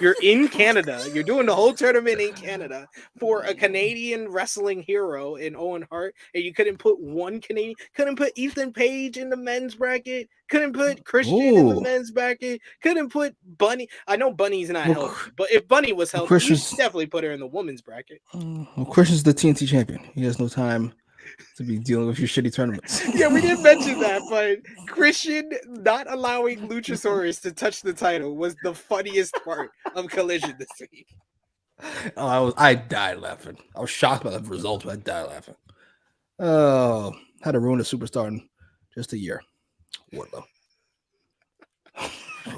B: You're in Canada. You're doing the whole tournament in Canada for a Canadian wrestling hero in Owen Hart, and you couldn't put one Canadian. Couldn't put Ethan Page in the men's bracket. Couldn't put Christian in the men's bracket. Couldn't put Bunny. I know Bunny's not healthy, but if Bunny was healthy, you definitely put her in the women's bracket.
C: Well, Christian's the TNT champion. He has no time to be dealing with your shitty tournaments.
B: Yeah, we didn't mention that, but Christian not allowing Luchasaurus to touch the title was the funniest part of Collision this week.
C: Oh, I died laughing. I was shocked by the result, but I died laughing. Oh, how to ruin a superstar in just a year. Wardlow.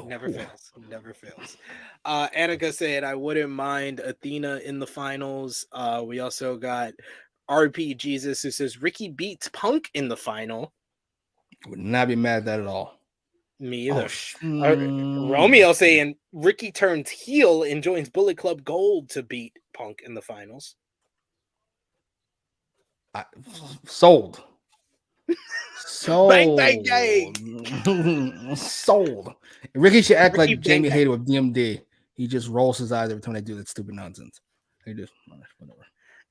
B: Never fails. Never fails. Annika said, I wouldn't mind Athena in the finals. We also got RP Jesus who says Ricky beats Punk in the final.
C: Would not be mad at that at all.
B: Me either. Romeo saying Ricky turns heel and joins Bullet Club Gold to beat Punk in the finals.
C: Sold. Sold.
B: Bang, bang, bang.
C: Sold. Ricky should act like Jamie Hayter with DMD. He just rolls his eyes every time they do that stupid nonsense. He just whatever.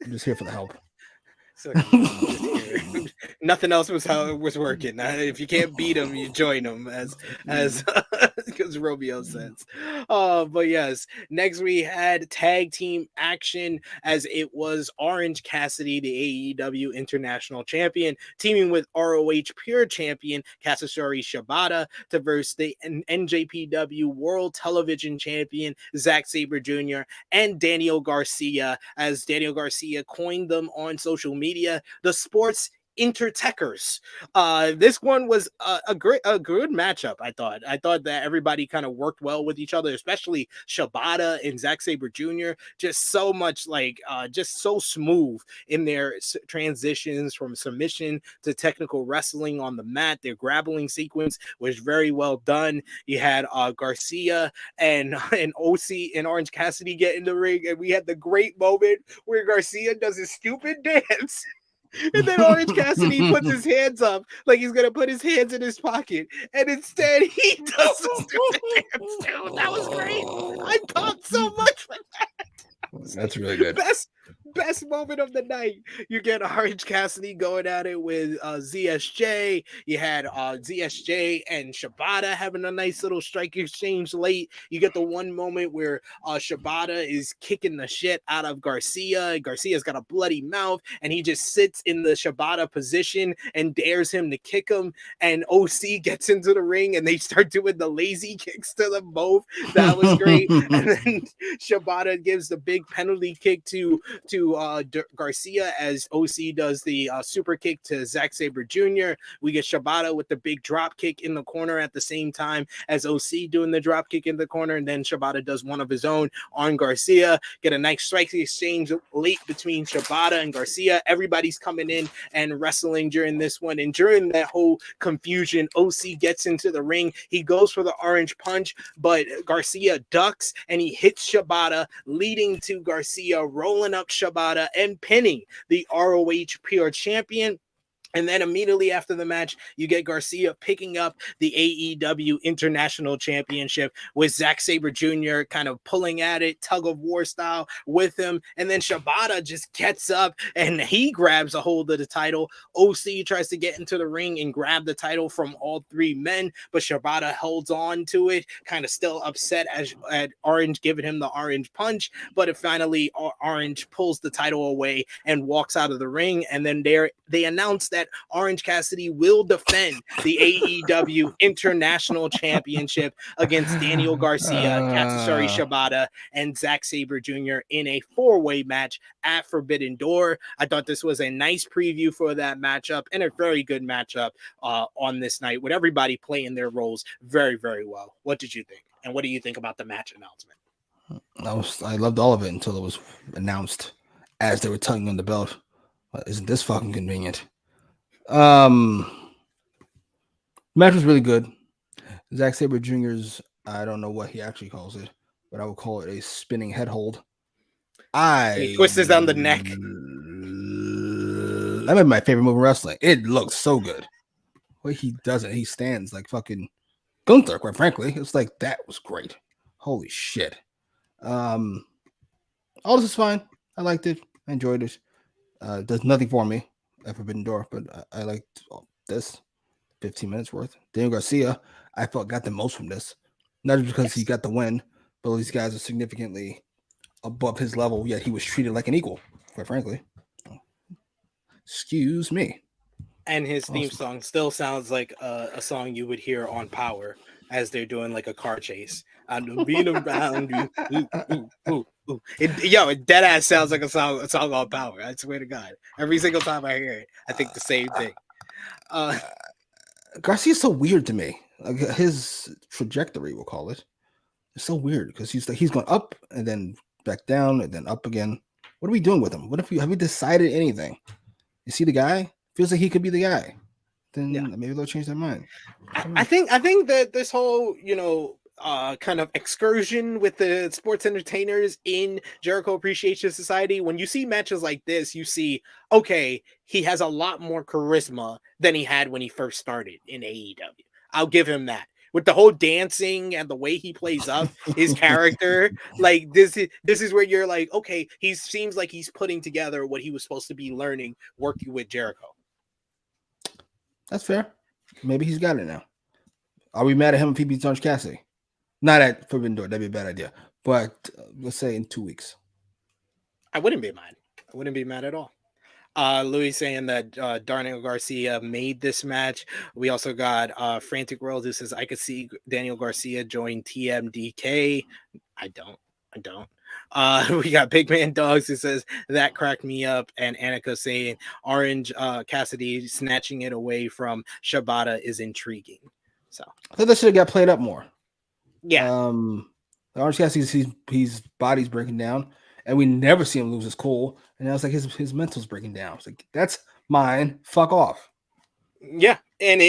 C: I'm just here for the help.
B: So nothing else was how it was working. If you can't beat them, you join them, as because Romeo says. But yes, next we had tag team action, as it was Orange Cassidy, the AEW International Champion, teaming with ROH Pure Champion Katsuyori Shibata to verse the NJPW World Television Champion Zack Sabre Jr. and Daniel Garcia, as Daniel Garcia coined them on social media, the Sports Intertechers. This one was a good matchup. I thought that everybody kind of worked well with each other, especially Shibata and Zack Sabre Jr. Just so much just so smooth in their transitions from submission to technical wrestling on the mat. Their grappling sequence was very well done. You had Garcia and OC and Orange Cassidy get in the ring, and we had the great moment where Garcia does his stupid dance. And then Orange Cassidy puts his hands up like he's going to put his hands in his pocket. And instead, he does the stupid dance, too. That was great. I popped so much for that.
C: That's really good.
B: Best moment of the night. You get Orange Cassidy going at it with ZSJ. You had ZSJ and Shibata having a nice little strike exchange late. You get the one moment where Shibata is kicking the shit out of Garcia. Garcia's got a bloody mouth, and he just sits in the Shibata position and dares him to kick him. And OC gets into the ring, and they start doing the lazy kicks to them both. That was great. And then Shibata gives the big penalty kick to to Garcia as OC does the super kick to Zack Sabre Jr. We get Shibata with the big drop kick in the corner at the same time as OC doing the drop kick in the corner, and then Shibata does one of his own on Garcia. Get a nice strike exchange late between Shibata and Garcia. Everybody's coming in and wrestling during this one, and during that whole confusion, OC gets into the ring. He goes for the orange punch, but Garcia ducks and he hits Shibata, leading to Garcia rolling up Shibata and pinning the ROH Pure Champion. And then immediately after the match, you get Garcia picking up the AEW International Championship with Zack Sabre Jr. kind of pulling at it, tug of war style with him. And then Shibata just gets up and he grabs a hold of the title. OC tries to get into the ring and grab the title from all three men, but Shibata holds on to it, kind of still upset at Orange giving him the orange punch. But it finally, Orange pulls the title away and walks out of the ring. And then they announce that Orange Cassidy will defend the AEW International Championship against Daniel Garcia, Katsuyori Shibata, and Zack Sabre Jr. in a four-way match at Forbidden Door. I thought this was a nice preview for that matchup and a very good matchup on this night with everybody playing their roles very, very well. What did you think? And what do you think about the match announcement?
C: I loved all of it until it was announced as they were tugging on the belt. Isn't this fucking convenient? Match was really good. Zack Sabre Jr.'s, I don't know what he actually calls it, but I would call it a spinning head hold.
B: He twists it down the neck.
C: That might be my favorite move in wrestling. It looks so good. What he does it, he stands like fucking Gunther, quite frankly. It's like, that was great. Holy shit. All this is fine. I liked it. I enjoyed it. Does nothing for me at Forbidden Door, but I liked this 15 minutes worth. Daniel Garcia, I felt got the most from this, not just because he got the win, but all these guys are significantly above his level, yet he was treated like an equal, quite frankly. Excuse me.
B: And his theme song still sounds like a song you would hear on Power as they're doing like a car chase. I'm being around you. It dead ass sounds like a song on Power. I swear to God. Every single time I hear it, I think the same thing.
C: Garcia's so weird to me. Like his trajectory, we'll call it. It's so weird because he's going up and then back down and then up again. What are we doing with him? Have we decided anything? Is he the guy? Feels like he could be the guy. Then maybe they'll change their mind.
B: I think that this whole, kind of excursion with the sports entertainers in Jericho Appreciation Society, when you see matches like this, you see, okay, he has a lot more charisma than he had when he first started in AEW. I'll give him that. With the whole dancing and the way he plays up his character, like this is where you're like, okay, he seems like he's putting together what he was supposed to be learning working with Jericho.
C: That's fair. Maybe he's got it now. Are we mad at him if he beats Orange Cassidy? Not at Forbidden Door. That'd be a bad idea. But let's say in 2 weeks.
B: I wouldn't be mad. I wouldn't be mad at all. Louis saying that Daniel Garcia made this match. We also got Frantic World who says, I could see Daniel Garcia join TMDK. I don't. We got Big Man Dogs who says that cracked me up, and Annika saying Orange Cassidy snatching it away from Shibata is intriguing. So
C: I thought that should have got played up more.
B: Yeah.
C: Orange Cassidy's his body's breaking down, and we never see him lose his cool. And now it's like his mental's breaking down. It's like, that's mine. Fuck off.
B: Yeah, and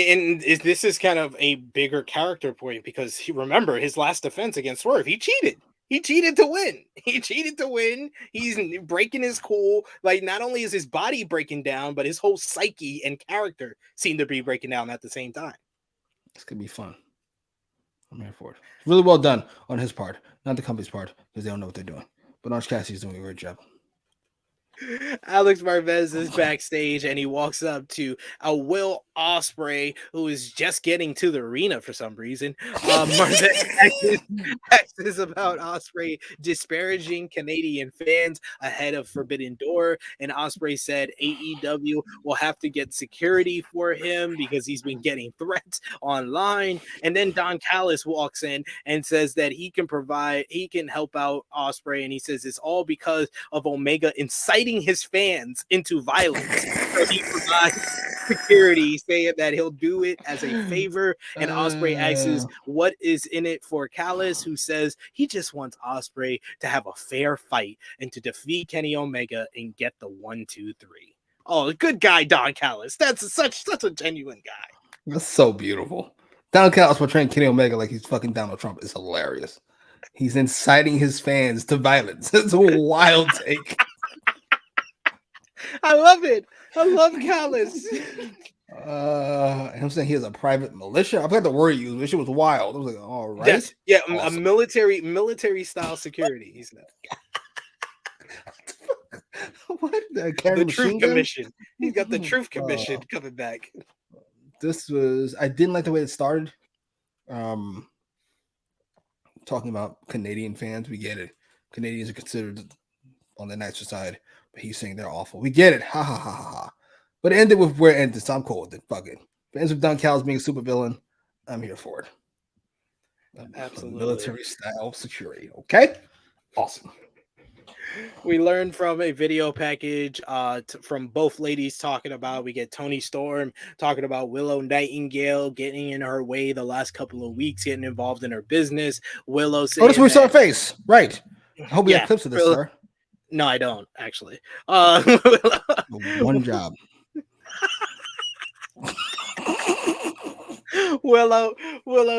B: this is kind of a bigger character point because remember his last defense against Swerve, he cheated. He cheated to win. He's breaking his cool. Like, not only is his body breaking down, but his whole psyche and character seem to be breaking down at the same time.
C: This could be fun. I'm here for it. Really well done on his part, not the company's part, because they don't know what they're doing. But Orange Cassidy's doing a great job.
B: Alex Marvez is backstage and he walks up to a Will Ospreay who is just getting to the arena for some reason. Marvez asks about Ospreay disparaging Canadian fans ahead of Forbidden Door, and Ospreay said AEW will have to get security for him because he's been getting threats online. And then Don Callis walks in and says that he can help out Ospreay, and he says it's all because of Omega inciting inciting his fans into violence. So he provides security, saying that he'll do it as a favor. And Ospreay asks what is in it for Callis, who says he just wants Ospreay to have a fair fight and to defeat Kenny Omega and get the 1, 2, 3. Oh, good guy, Don Callis. That's such a genuine guy.
C: That's so beautiful. Don Callis portraying Kenny Omega like he's fucking Donald Trump is hilarious. He's inciting his fans to violence. It's a wild take.
B: I love it. I love Callis.
C: I'm saying he has a private militia. I forgot the word he used, but it was wild. I was like, all right.
B: Yes. Yeah,
C: awesome.
B: A military style security. He's not.
C: What?
B: The Truth Commission. He's got the Truth Commission coming back.
C: I didn't like the way it started. Talking about Canadian fans, we get it. Canadians are considered on the nicer side, but he's saying they're awful. We get it. Ha ha ha ha ha. But it ended with where it ended, so I'm cool with it. Fuck it. If it ends with Don Callis being a super villain, I'm here for it.
B: Absolutely.
C: Military style security. Okay? Awesome.
B: We learned from a video package from both ladies talking about, we get Toni Storm talking about Willow Nightingale getting in her way the last couple of weeks, getting involved in her business. Willow saying,
C: that's where we saw her face. Right. I hope you have clips of this, sir.
B: No, I don't, actually.
C: One job.
B: Willow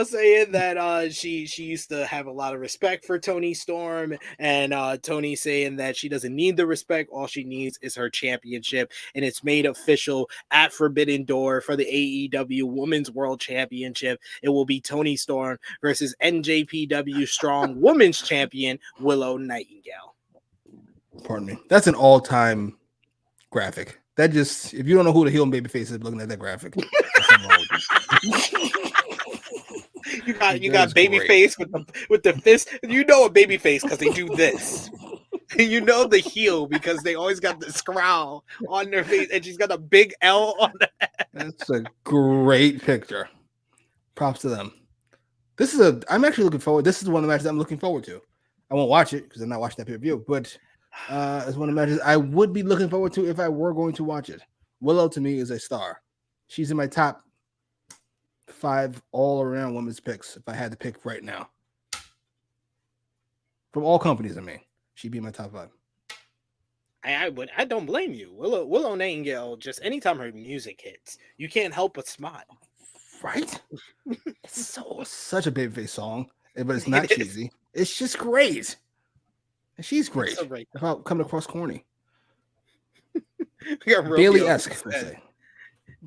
B: saying that she used to have a lot of respect for Toni Storm, and Toni saying that she doesn't need the respect. All she needs is her championship, and it's made official at Forbidden Door for the AEW Women's World Championship. It will be Toni Storm versus NJPW Strong Women's Champion Willow Nightingale.
C: Pardon me. That's an all-time graphic. That just, if you don't know who the heel and babyface is looking at that graphic,
B: you got babyface with the fist. You know a babyface because they do this. You know the heel because they always got the scowl on their face, and she's got a big L on that.
C: That's a great picture. Props to them. I'm actually looking forward. This is one of the matches I'm looking forward to. I won't watch it because I'm not watching that pay-per-view, but it's one of the matches I would be looking forward to if I were going to watch it. Willow to me is a star. She's in my top 5 all-around women's picks if I had to pick right now. From all companies, I mean. She'd be in my top 5.
B: I don't blame you. Willow Nightingale, just anytime her music hits, you can't help but smile.
C: Right? It's such a babyface song, but it's not cheesy. It's just great. And she's great. So great. About coming across corny. Bailey-esque, per se.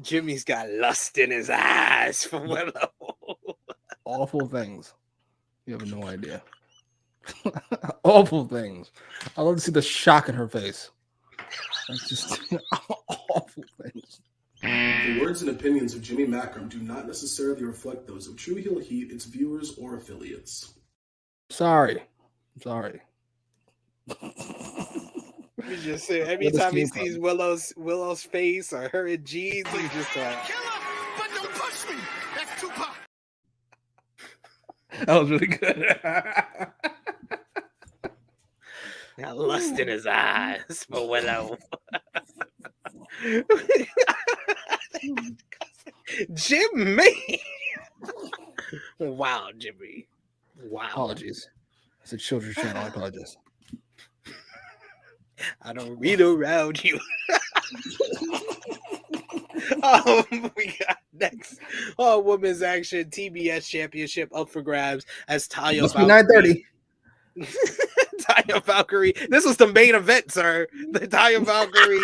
B: Jimmy's got lust in his eyes for Willow.
C: Awful things. You have no idea. Awful things. I love to see the shock in her face. That's just awful things.
D: The words and opinions of Jimmy Macram do not necessarily reflect those of True Heel Heat, its viewers, or affiliates.
C: Sorry.
B: You just say every time he sees Willow's face or her in jeans, he's just like,
F: killer, but don't push me. That's Tupac.
C: That was really good.
B: got lust in his eyes for Willow. Jimmy. Wow, Jimmy. Wow.
C: Apologies. It's a children's channel. I apologize.
B: I don't read around you. We got next. Women's Action TBS Championship up for grabs as Taya.
C: Must be 9:30.
B: Taya Valkyrie. This was the main event, sir. The Taya Valkyrie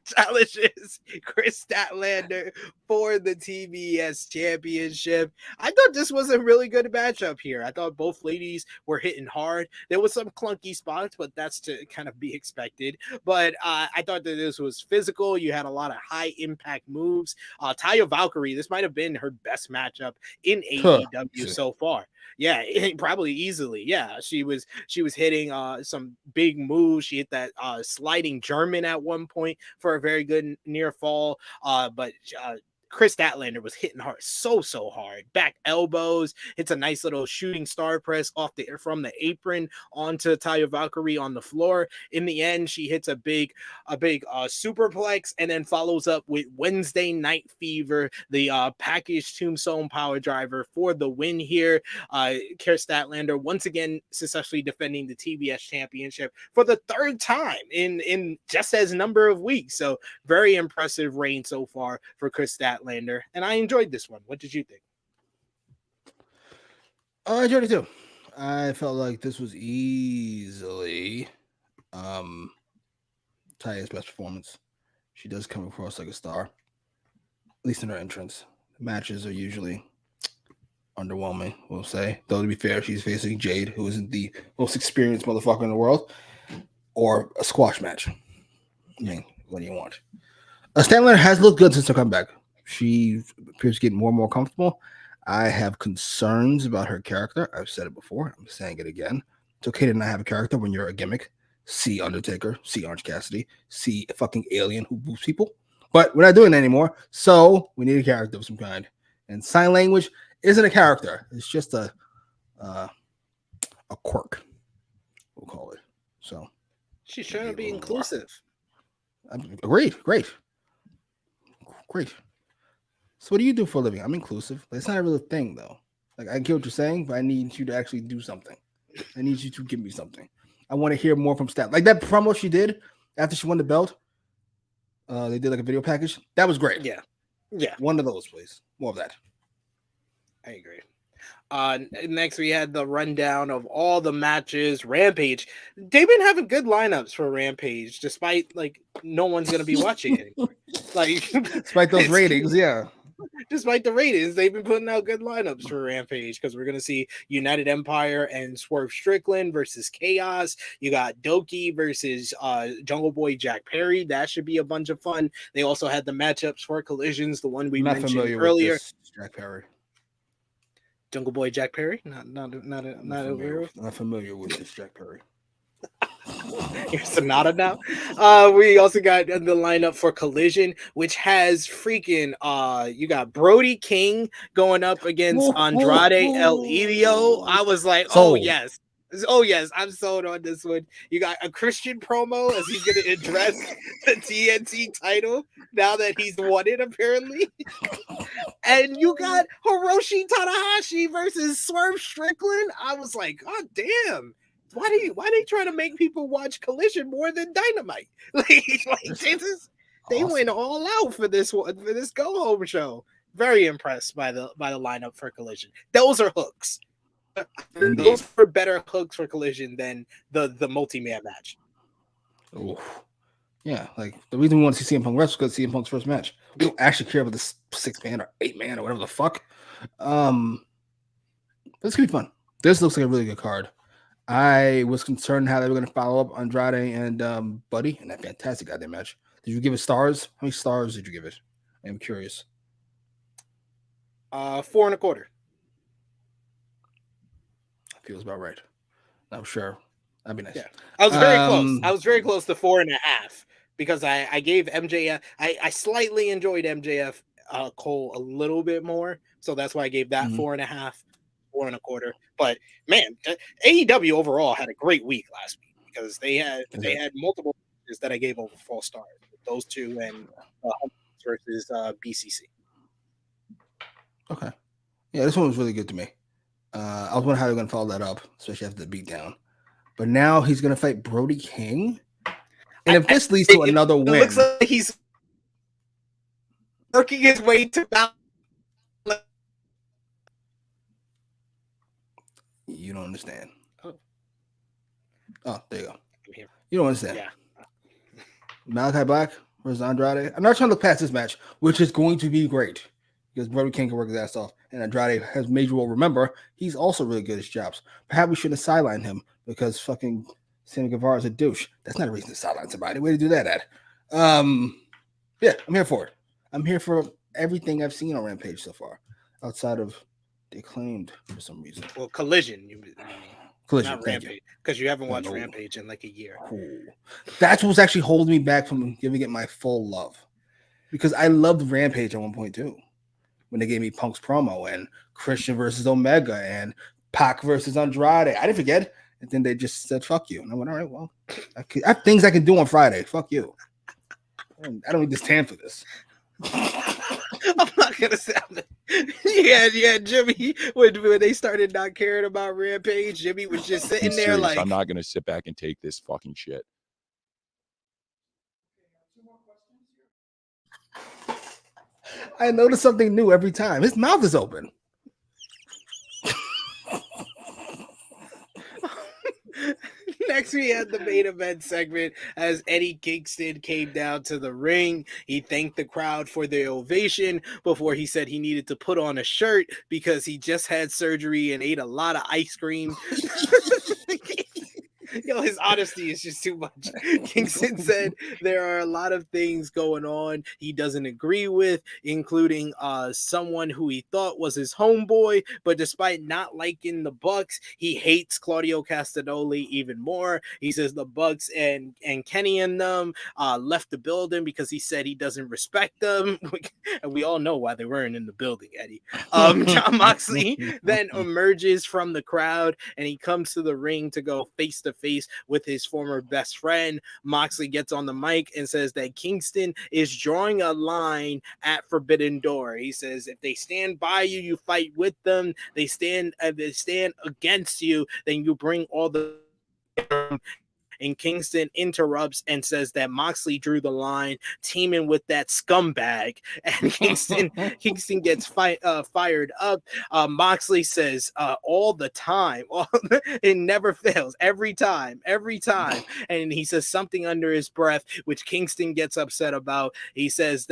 B: challenges Chris Statlander for the TBS Championship. I thought this was a really good matchup here. I thought both ladies were hitting hard. There was some clunky spots, but that's to kind of be expected. But I thought that this was physical. You had a lot of high impact moves. Taya Valkyrie, this might have been her best matchup in AEW so far. Yeah, probably easily. Yeah, she was hitting some big moves. She hit that sliding German at one point for a very good near fall. But Chris Statlander was hitting hard, so hard. Back elbows, hits a nice little shooting star press from the apron onto Taya Valkyrie on the floor. In the end, she hits a big superplex and then follows up with Wednesday Night Fever, the package tombstone power driver for the win here. Chris Statlander once again successfully defending the TBS championship for the third time in just as number of weeks. So very impressive reign so far for Chris Statlander, and I enjoyed this one. What did you think?
C: I enjoyed it too. I felt like this was easily Taya's best performance. She does come across like a star, at least in her entrance. The matches are usually underwhelming, we'll say. Though to be fair, she's facing Jade, who isn't the most experienced motherfucker in the world, or a squash match. I mean, what do you want? Statlander has looked good since her comeback. She appears to get more and more comfortable. I have concerns about her character. I've said it before. I'm saying it again. It's okay to not have a character when you're a gimmick. See Undertaker, see Orange Cassidy, see a fucking alien who boosts people. But we're not doing that anymore. So we need a character of some kind. And sign language isn't a character. It's just a quirk, we'll call it. So
B: she's trying to be inclusive.
C: Great. So what do you do for a living? I'm inclusive. But it's not a real thing, though. Like, I get what you're saying, but I need you to actually do something. I need you to give me something. I want to hear more from Stat. Like that promo she did after she won the belt. They did like a video package. That was great.
B: Yeah.
C: One of those, please. More of that.
B: I agree. Next, we had the rundown of all the matches. Rampage. They've been having good lineups for Rampage, despite like no one's gonna be watching it anymore. Like,
C: despite those ratings, yeah.
B: Despite the ratings, they've been putting out good lineups for Rampage because we're going to see United Empire and Swerve Strickland versus Chaos. You got Doki versus Jungle Boy Jack Perry. That should be a bunch of fun. They also had the matchups for Collisions, the one we mentioned earlier.
C: With this Jack Perry.
B: Jungle Boy Jack Perry? Not
C: familiar with this Jack Perry.
B: You're Sonata now. We also got the lineup for Collision, which has freaking you got Brody King going up against Andrade El Idolo. I was like,
C: sold.
B: Oh yes, I'm sold on this one. You got a Christian promo as he's gonna address the TNT title now that he's won it apparently. And you got Hiroshi Tanahashi versus Swerve Strickland. I was like, God damn. Why they trying to make people watch Collision more than Dynamite? They went all out for this go home show. Very impressed by the lineup for Collision. Those are hooks. Those were better hooks for Collision than the multi-man match.
C: Oh, yeah. Like the reason we want to see CM Punk wrestle because CM Punk's first match. We don't actually care about this 6-man or 8-man or whatever the fuck. This could be fun. This looks like a really good card. I was concerned how they were going to follow up Andrade and Buddy in that fantastic goddamn match. Did you give it stars? How many stars did you give it? I'm curious.
B: 4.25.
C: Feels about right. I'm sure. That'd be nice.
B: Yeah. I was very close. I was very close to 4.5 because I gave MJF. I slightly enjoyed MJF Cole a little bit more, so that's why I gave that 4.5. 4.25. But man, AEW overall had a great week last week because they had multiple matches that I gave over 4 stars. Those two and versus BCC.
C: Okay, yeah, this one was really good to me. I was wondering how they're going to follow that up, especially after the beatdown. But now he's going to fight Brody King, and if this leads to another win, it looks like
B: he's working his way to balance.
C: You don't understand. Oh, there you go.
B: I'm here.
C: You don't understand.
B: Yeah.
C: Malachi Black versus Andrade. I'm not trying to look past this match, which is going to be great because Brody King can work his ass off, and Andrade has major role. Remember, he's also really good at his jobs. Perhaps we shouldn't have sidelined him because fucking Sammy Guevara is a douche. That's not a reason to sideline somebody. Way to do that at. Yeah, I'm here for it. I'm here for everything I've seen on Rampage so far, outside of the Acclaimed for some reason.
B: Well, Collision.
C: Collision,
B: not Rampage, because you haven't watched Rampage in like a year.
C: Cool. That's what's actually holding me back from giving it my full love. because I loved Rampage at one point too, when they gave me Punk's promo and Christian versus Omega and Pac versus Andrade. I didn't forget. And then they just said, fuck you. And I went, all right, well, I have things I can do on Friday. Fuck you. And I don't need to stand for this.
B: I'm not going to sound it. Yeah, Jimmy, when they started not caring about Rampage, Jimmy was just sitting there
G: serious.
B: like,
G: I'm not going to sit back and take this fucking shit.
C: I notice something new every time. His mouth is open.
B: Next, we had the main event segment as Eddie Kingston came down to the ring. He thanked the crowd for their ovation before he said he needed to put on a shirt because he just had surgery and ate a lot of ice cream. Yo, his honesty is just too much. Kingston said there are a lot of things going on he doesn't agree with, including someone who he thought was his homeboy, but despite not liking the Bucks, he hates Claudio Castagnoli even more. He says the Bucks and Kenny and them left the building because he said he doesn't respect them. And we all know why they weren't in the building, Eddie. Jon Moxley then emerges from the crowd and he comes to the ring to go face to face with his former best friend. Moxley gets on the mic and says that Kingston is drawing a line at Forbidden Door. He says if they stand by you, you fight with them. They stand against you, then you bring all the. And Kingston interrupts and says that Moxley drew the line, teaming with that scumbag. And Kingston gets fired up. Moxley says all the time, it never fails, every time. And he says something under his breath, which Kingston gets upset about. He says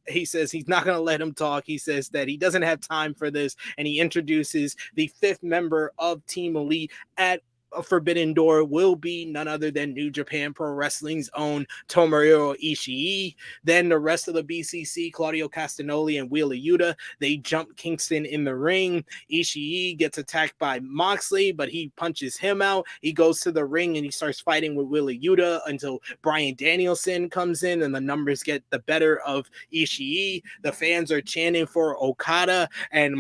B: he's not going to let him talk. He says that he doesn't have time for this. And he introduces the fifth member of Team Elite at Forbidden Door will be none other than New Japan Pro Wrestling's own Tomohiro Ishii. Then the rest of the BCC, Claudio Castagnoli and Wheeler Yuta, they jump Kingston in the ring. Ishii gets attacked by Moxley, but he punches him out. He goes to the ring and he starts fighting with Wheeler Yuta until Bryan Danielson comes in and the numbers get the better of Ishii. The fans are chanting for Okada, and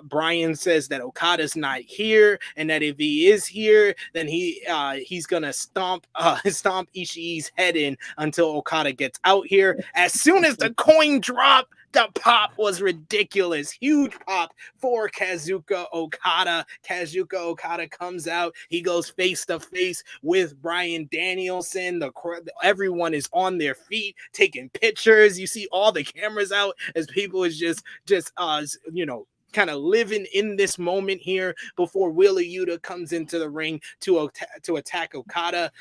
B: Bryan says that Okada's not here and that if he is here, then he's gonna stomp Ishii's head in until Okada gets out here. As soon as the coin dropped, the pop was ridiculous. Huge pop for Kazuchika Okada. Kazuchika Okada comes out. He goes face to face with Bryan Danielson. Everyone is on their feet taking pictures. You see all the cameras out as people is just kind of living in this moment here before Wheeler Yuta comes into the ring to attack Okada.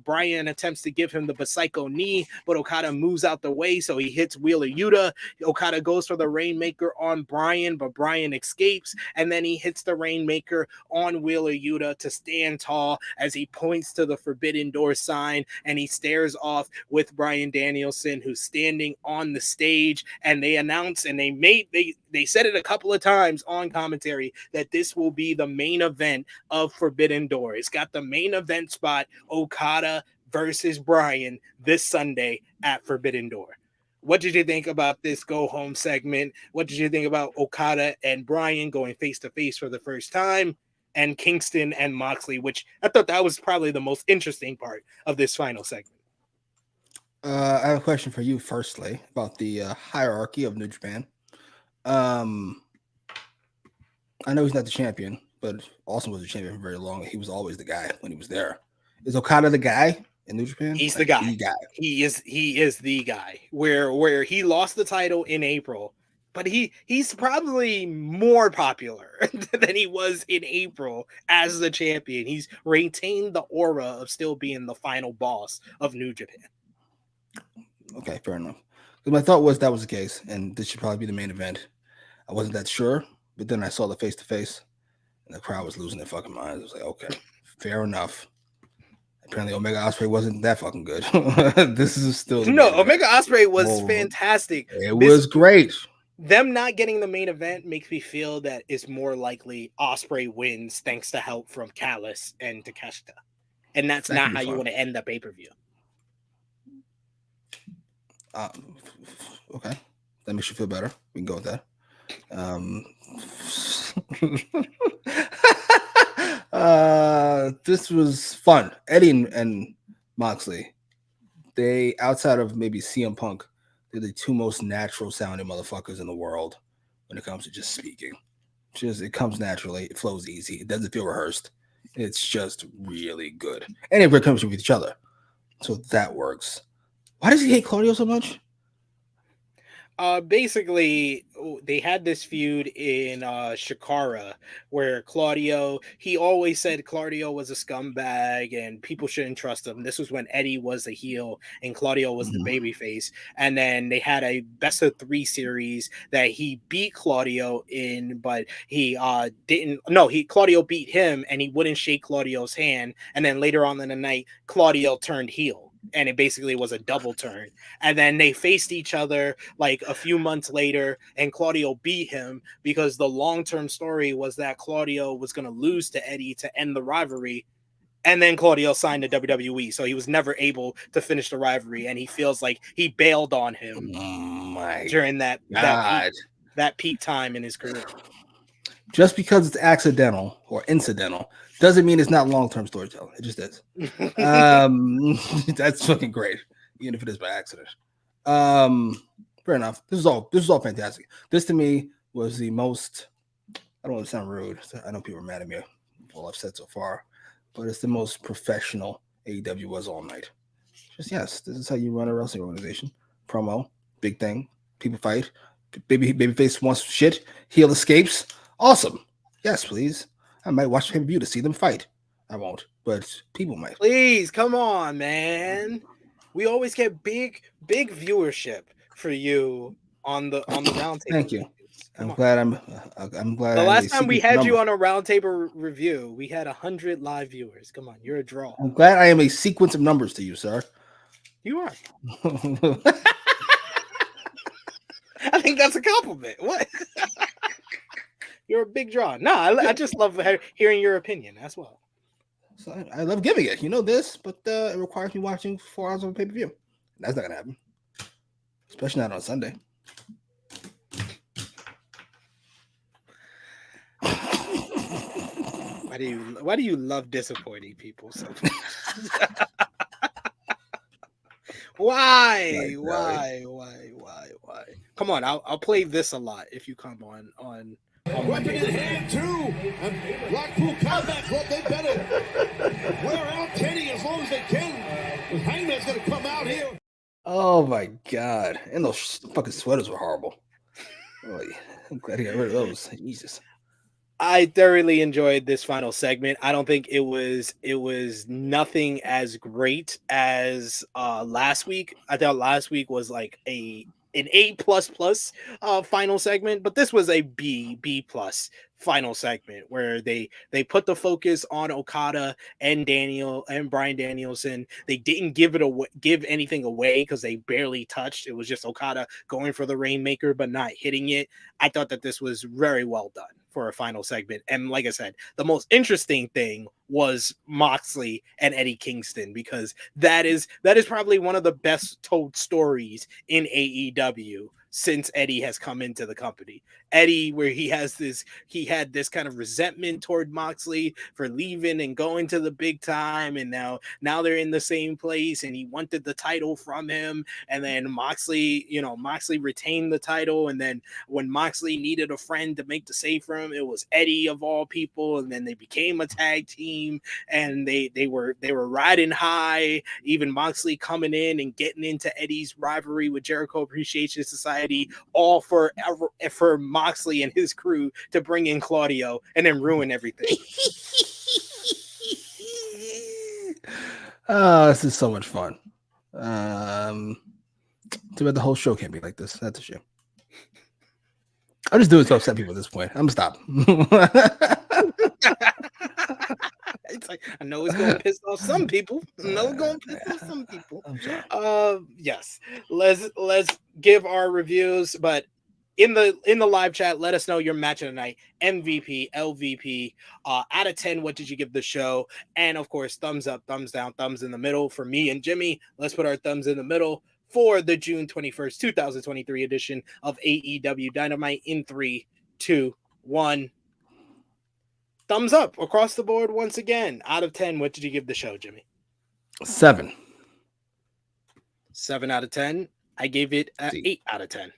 B: Bryan attempts to give him the Psycho knee, but Okada moves out the way, so he hits Wheeler Yuta. Okada goes for the Rainmaker on Bryan, but Bryan escapes, and then he hits the Rainmaker on Wheeler Yuta to stand tall as he points to the Forbidden Door sign, and he stares off with Bryan Danielson, who's standing on the stage, and they announce, and they said it a couple of times on commentary that this will be the main event of Forbidden Door. It's got the main event spot, Okada versus Bryan, this Sunday at Forbidden Door. What did you think about this go home segment? What did you think about Okada and Bryan going face to face for the first time, and Kingston and Moxley, which I thought that was probably the most interesting part of this final segment?
C: I have a question for you firstly about the hierarchy of New Japan. I know he's not the champion, but Austin was the champion for very long. He was always the guy when he was there. Is Okada the guy in New Japan?
B: He's the guy. He is the guy. Where he lost the title in April, but he's probably more popular than he was in April as the champion. He's retained the aura of still being the final boss of New Japan.
C: Okay, fair enough. Because my thought was that was the case, and this should probably be the main event. I wasn't that sure, but then I saw the face-to-face, and the crowd was losing their fucking minds. I was like, okay, fair enough. Apparently, Omega Ospreay wasn't that fucking good. This is still
B: Omega Ospreay was fantastic.
C: It was great.
B: Them not getting the main event makes me feel that it's more likely Ospreay wins thanks to help from Callis and Takeshita, and that's not how you want to end the pay-per-view.
C: Okay, that makes you feel better. We can go with that. This was fun. Eddie and Moxley, they outside of maybe CM Punk, they're the two most natural sounding motherfuckers in the world when it comes to just speaking. Just it comes naturally, it flows easy, it doesn't feel rehearsed. It's just really good, and it comes with each other, so that works. Why does he hate Claudio so much?
B: Basically, they had this feud in Shikara where Claudio, he always said Claudio was a scumbag and people shouldn't trust him. This was when Eddie was the heel and Claudio was the babyface. And then they had a best of 3 series that he beat Claudio in, but he didn't. No, Claudio beat him and he wouldn't shake Claudio's hand. And then later on in the night, Claudio turned heel. And it basically was a double turn. And then they faced each other like a few months later, and Claudio beat him because the long-term story was that Claudio was going to lose to Eddie to end the rivalry. And then Claudio signed to WWE, so he was never able to finish the rivalry, and he feels like he bailed on him during that peak time in his career.
C: Just because it's accidental or incidental doesn't mean it's not long-term storytelling. It just is. That's fucking great, even if it is by accident. Fair enough. This is all fantastic. This to me was the most. I don't want to sound rude. I know people are mad at me for all I've said so far, but it's the most professional AEW was all night. Just yes, this is how you run a wrestling organization. Promo, big thing. People fight. Babyface wants shit. Heel escapes. Awesome. Yes, please. I might watch pay-per-view to see them fight. I won't, but people might.
B: Please, come on, man. We always get big viewership for you on the roundtable.
C: Thank you. I'm glad.
B: The last time we had you on a roundtable review, we had 100 live viewers. Come on, you're a draw.
C: I'm glad I am a sequence of numbers to you, sir.
B: You are. I think that's a compliment. What? You're a big draw. No, I just love hearing your opinion as well.
C: So I love giving it. You know this, but it requires me watching 4 hours of pay-per-view. That's not gonna happen, especially not on Sunday.
B: Why do you love disappointing people so much? Why? Come on, I'll play this a lot if you come on.
F: Weapon in hand too, and Blackpool Combat Club, they better wear out Kenny as long as they can. Because Hangman's gonna come out here.
C: Oh my god! And those fucking sweaters were horrible. Oh, I'm glad I got rid of those. Jesus.
B: I thoroughly enjoyed this final segment. I don't think it was nothing as great as last week. I thought last week was like an A++ final segment, but this was a B+ final segment where they put the focus on Okada and Bryan Danielson. They didn't give anything away because they barely touched. It was just Okada going for the Rainmaker but not hitting it. I thought that this was very well done for a final segment. And like I said, the most interesting thing was Moxley and Eddie Kingston, because that is probably one of the best told stories in AEW since Eddie has come into the company. Eddie, where he had this kind of resentment toward Moxley for leaving and going to the big time, and now they're in the same place, and he wanted the title from him, and then Moxley retained the title, and then when Moxley needed a friend to make the save for him, it was Eddie of all people, and then they became a tag team, and they were riding high, even Moxley coming in and getting into Eddie's rivalry with Jericho Appreciation Society, all for Moxley and his crew to bring in Claudio and then ruin everything.
C: Oh, this is so much fun. Too bad the whole show can't be like this. That's a shame. I'm just doing it to upset people at this point. I'm gonna stop.
B: It's like, I know it's going to piss off some people. I'm sorry. Yes. Let's give our reviews, but in the live chat, let us know your match of the night, MVP, LVP, out of 10, what did you give the show? And of course, thumbs up, thumbs down, thumbs in the middle for me and Jimmy. Let's put our thumbs in the middle for the June 21st, 2023 edition of AEW Dynamite in 3, 2, 1. Thumbs up across the board once again. Out of 10, what did you give the show, Jimmy?
C: 7.
B: 7 out of 10. I gave it an 8 out of 10.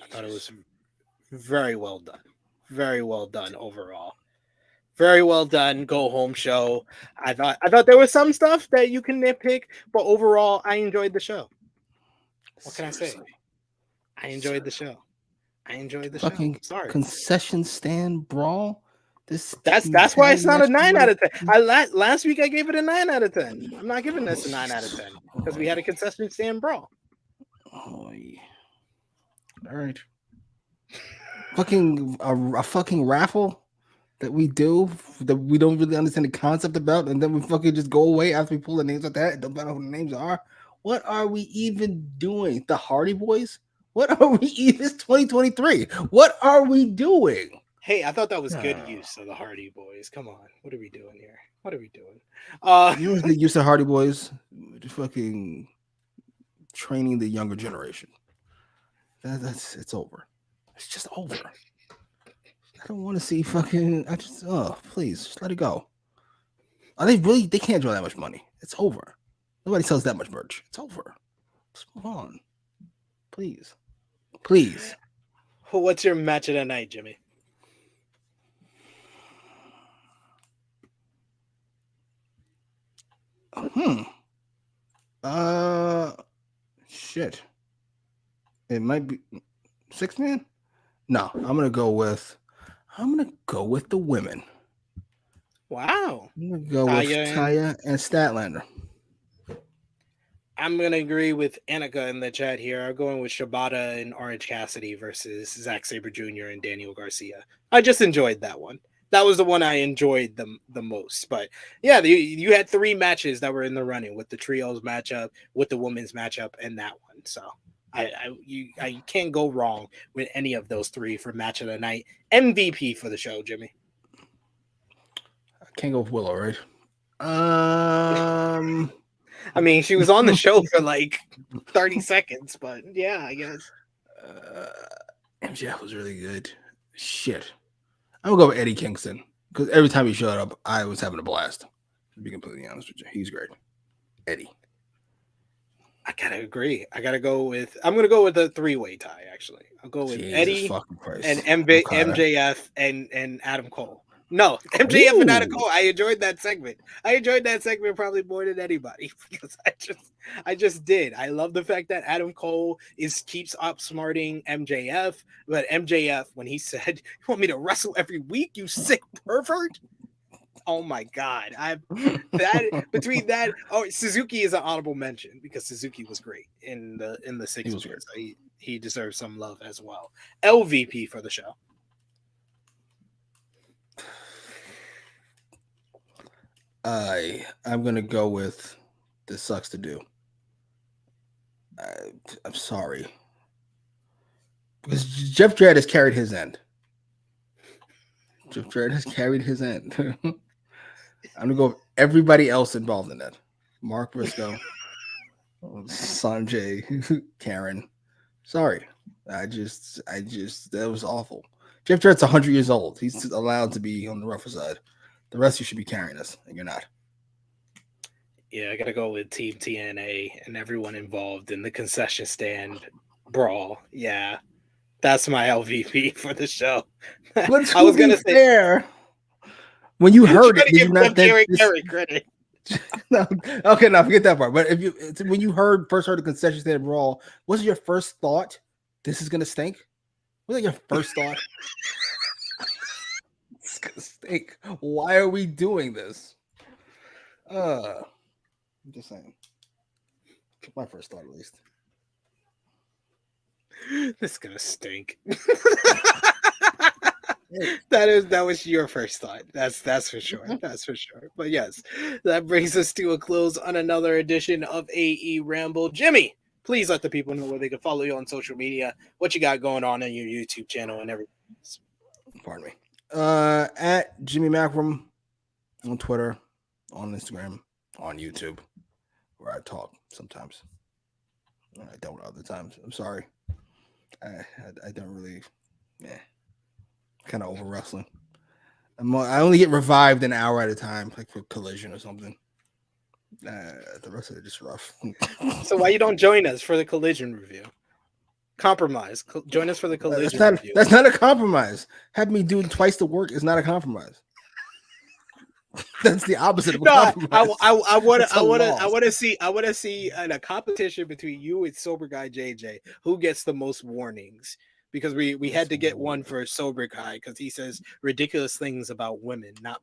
B: I thought it was very well done. Very well done overall. Very well done. Go home show. I thought there was some stuff that you can nitpick, but overall, I enjoyed the show. What can I say? I enjoyed the show. I enjoyed the
C: Fucking
B: show. Sorry.
C: Concession stand brawl.
B: That's why it's not a 9 out of 10. Last week I gave it a 9 out of 10. I'm not giving this a 9 out of 10 because we had a concession stand brawl.
C: Oh, yeah. All right. Fucking a fucking raffle that we do that we don't really understand the concept about, and then we fucking just go away after we pull the names like that. Don't matter who the names are. What are we even doing? The Hardy Boys? What are we even? It's 2023. What are we doing?
B: Hey, I thought that was good use of the Hardy Boys. Come on. What are we doing here? What are we doing?
C: You know, the use of Hardy Boys, fucking training the younger generation. It's over. It's just over. I don't want to see fucking. Please, just let it go. Are they really? They can't draw that much money. It's over. Nobody sells that much merch. It's over. Just move on. Please. Please.
B: What's your match of the night, Jimmy?
C: Shit. It might be 6-man. No, I'm gonna go with the women.
B: Wow.
C: I'm gonna go with Taya and Statlander.
B: I'm gonna agree with Annika in the chat here. I'm going with Shibata and Orange Cassidy versus Zack Sabre Jr. and Daniel Garcia. I just enjoyed that one. That was the one I enjoyed the most. But yeah, you had 3 matches that were in the running with the trios matchup, with the women's matchup, and that one. So I can't go wrong with any of those 3 for match of the night. MVP for the show, Jimmy.
C: I can't go with Willow, right?
B: I mean, she was on the show for like 30 seconds, but yeah, I guess.
C: MJF was really good. Shit. I'm gonna go with Eddie Kingston because every time he showed up, I was having a blast. To be completely honest with you, he's great. Eddie.
B: I gotta agree. I'm gonna go with a 3-way tie. Actually, I'll go with
C: Jesus
B: Eddie
C: and
B: MJF and Adam Cole. No, MJF and Adam Cole. I enjoyed that segment. Probably more than anybody because I just did. I love the fact that Adam Cole keeps outsmarting MJF, but MJF when he said, "You want me to wrestle every week, you sick pervert?" Oh my God! Suzuki is an honorable mention because Suzuki was great in the 6 weeks. So he deserves some love as well. LVP for the show.
C: I'm gonna go with This Sucks to Do. I'm sorry because Jeff Jarrett has carried his end. I'm gonna go with everybody else involved in that. Mark Briscoe, Sanjay, Karen. Sorry. I just that was awful. Jeff Jarrett's 100 years old. He's allowed to be on the rougher side. The rest of you should be carrying us, and you're not.
B: Yeah, I gotta go with Team TNA and everyone involved in the concession stand brawl. Yeah, that's my LVP for the show.
C: Let's I was gonna say fair. When you heard it, did you not think
B: Eric credit?
C: No, okay, now forget that part. But when you first heard the concession stand brawl, wasn't your first thought this is gonna stink? Was that your first thought? It's gonna stink. Why are we doing this? I'm just saying. My first thought, at least.
B: This is gonna stink. That was your first thought. That's for sure. That's for sure. But yes, that brings us to a close on another edition of AEWramble. Jimmy, please let the people know where they can follow you on social media, what you got going on your YouTube channel and everything.
C: Pardon me. At Jimmy Macram on Twitter, on Instagram, on YouTube, where I talk sometimes. I don't other times. I'm sorry. I don't really. Yeah, kind of over wrestling. I only get revived an hour at a time, like for Collision or something. The rest of it is rough.
B: So why you don't join us for the Collision review? Compromise. Join us for the Collision review.
C: That's not a compromise. Have me do twice the work is not a compromise. That's the opposite of a compromise.
B: I want to see in a competition between you and Sober Guy JJ who gets the most warnings, because we had to get one for Sober Guy because he says ridiculous things about women not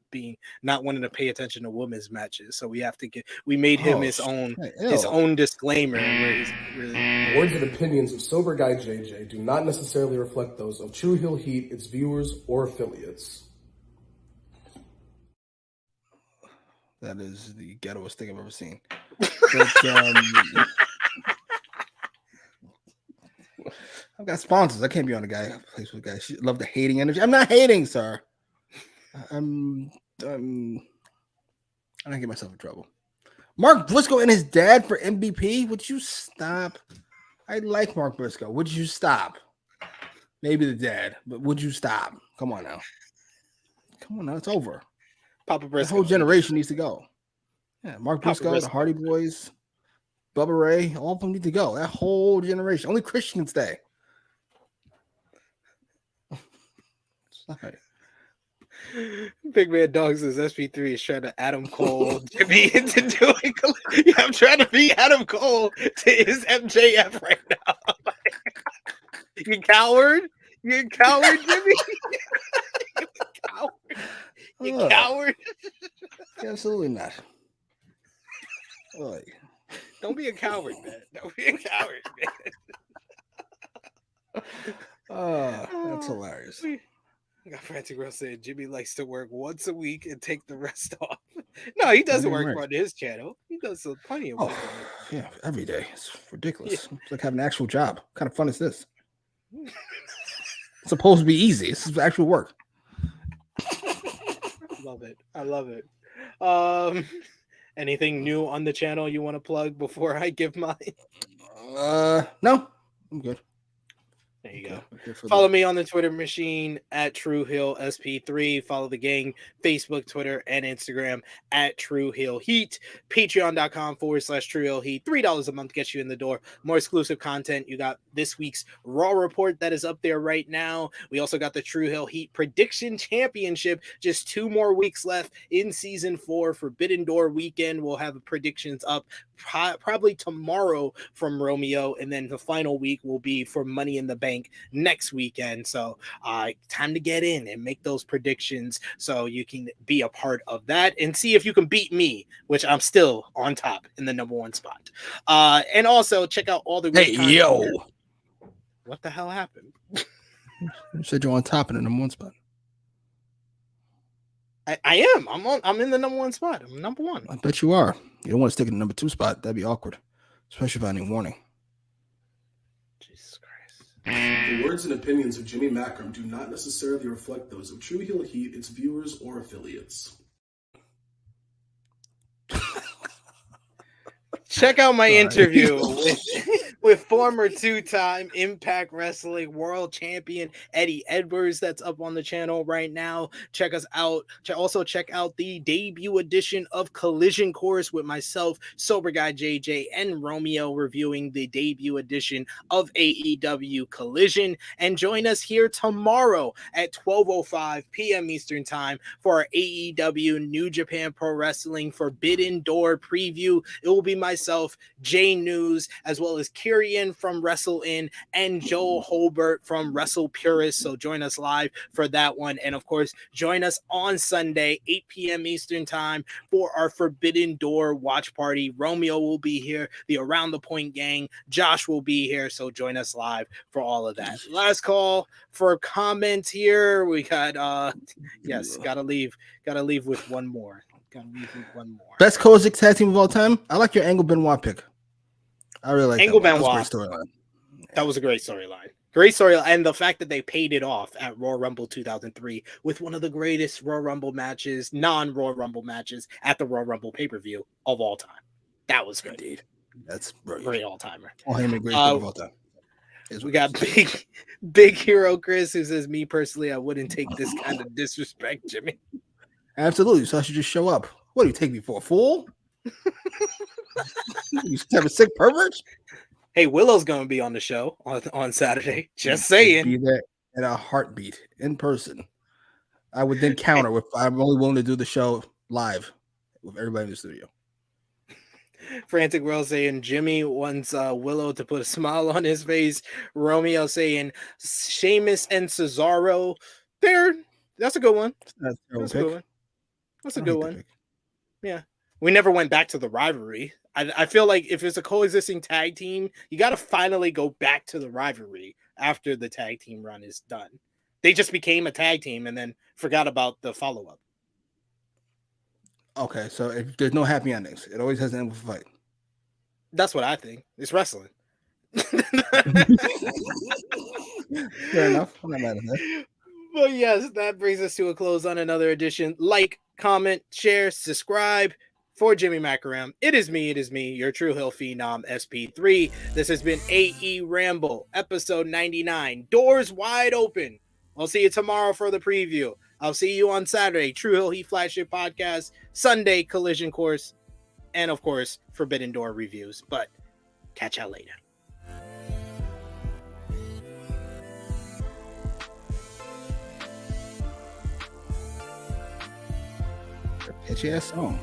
B: wanting to pay attention to women's matches. So we made him his own disclaimer where he's really...
D: Words and opinions of Sober Guy JJ do not necessarily reflect those of True Heel Heat, its viewers, or affiliates.
C: That is the ghettoest thing I've ever seen. But, I've got sponsors. I can't be on a place with guys. She love the hating energy. I'm not hating, sir. I don't get myself in trouble. Mark Briscoe and his dad for MVP. Would you stop? I like Mark Briscoe. Would you stop? Maybe the dad, but would you stop? Come on now. It's over.
B: Papa Briscoe.
C: The whole generation needs to go. Yeah, Mark Briscoe, the Hardy Boys, Bubba Ray, all of them need to go. That whole generation. Only Christian can stay. Sorry.
B: Big Man Dog says SP3 is trying to Adam Cole Jimmy into doing. Yeah, I'm trying to beat Adam Cole to his MJF right now. You coward! You coward, Jimmy! You coward! You coward!
C: Absolutely not.
B: Don't be a coward, man. Don't be a coward, man.
C: That's hilarious.
B: I got Frantic Girl saying Jimmy likes to work once a week and take the rest off. No, he doesn't work on his channel. He does plenty of work.
C: Yeah, every day. It's ridiculous. Yeah. It's like having an actual job. What kind of fun is this? It's supposed to be easy. This is actual work.
B: I love it. Anything new on the channel you want to plug before I give mine?
C: No, I'm good.
B: There you go. Follow me on the Twitter machine at TrueHillSP3. Follow the gang, Facebook, Twitter, and Instagram at TrueHillHeat. Patreon.com/TrueHillHeat. $3 a month gets you in the door. More exclusive content. You got this week's Raw report that is up there right now. We also got the True Hill Heat Prediction Championship. Just 2 more weeks left in season 4. Forbidden Door weekend. We'll have predictions up probably tomorrow from Romeo, and then the final week will be for Money in the Bank next weekend. So time to get in and make those predictions so you can be a part of that and see if you can beat me, which I'm still on top in the #1 spot. And also check out all the what the hell happened?
C: You said you're on top in the #1 spot.
B: I am. I'm in the #1 spot. I'm #1.
C: I bet you are. You don't want to stick in the #2 spot. That'd be awkward, especially without any warning.
B: Jesus Christ.
D: The words and opinions of Jimmy Macram do not necessarily reflect those of True Heel Heat, its viewers, or affiliates.
B: Check out my interview with former 2-time Impact Wrestling World Champion Eddie Edwards. That's up on the channel right now. Check us out. Also check out the debut edition of Collision Course with myself, Sober Guy JJ, and Romeo reviewing the debut edition of AEW Collision. And join us here tomorrow at 12:05 p.m. Eastern Time for our AEW New Japan Pro Wrestling Forbidden Door preview. It will be myself, Jay News, as well as Kyrian from Wrestle In and Joel Holbert from Wrestle Purist. So join us live for that one. And of course, join us on Sunday, 8 p.m. Eastern Time for our Forbidden Door watch party. Romeo will be here, the Around the Point gang. Josh will be here. So join us live for all of that. Last call for comments here. We got, yes, gotta leave with one more.
C: Best Kozik tag team of all time. I like your Angle Benoit pick. I really like
B: Angle
C: that.
B: Benoit. That was a great storyline. Great storyline, and the fact that they paid it off at Royal Rumble 2003 with one of the greatest Royal Rumble matches, non-Royal Rumble matches at the Royal Rumble pay-per-view of all time. That was good.
C: That's brilliant.
B: Great all timer.
C: Paul Heyman, great of all time.
B: We got big hero Chris who says, "Me personally, I wouldn't take this kind of disrespect, Jimmy."
C: Absolutely. So I should just show up. What do you take me for, a fool? You have a sick pervert?
B: Hey, Willow's gonna be on the show on Saturday. Just saying.
C: Be there in a heartbeat in person. I would then counter with I'm only willing to do the show live with everybody in the studio.
B: Frantic World saying Jimmy wants Willow to put a smile on his face. Romeo saying Sheamus and Cesaro. That's a good one. That's a good one. That's a good one. Yeah. We never went back to the rivalry. I feel like if it's a coexisting tag team, you got to finally go back to the rivalry after the tag team run is done. They just became a tag team and then forgot about the follow-up.
C: Okay, so if there's no happy endings, it always has to end with a fight.
B: That's what I think. It's wrestling.
C: Fair enough. I'm not mad at that.
B: But yes, that brings us to a close on another edition. Like, comment, share, subscribe. For Jimmy Macram, it is me, your True Hill Phenom SP3. This has been AEWramble, episode 99. Doors wide open. I'll see you tomorrow for the preview. I'll see you on Saturday, True Hill Heat Flagship Podcast, Sunday, Collision Course, and of course, Forbidden Door reviews. But catch y'all later.
C: Catchy ass song.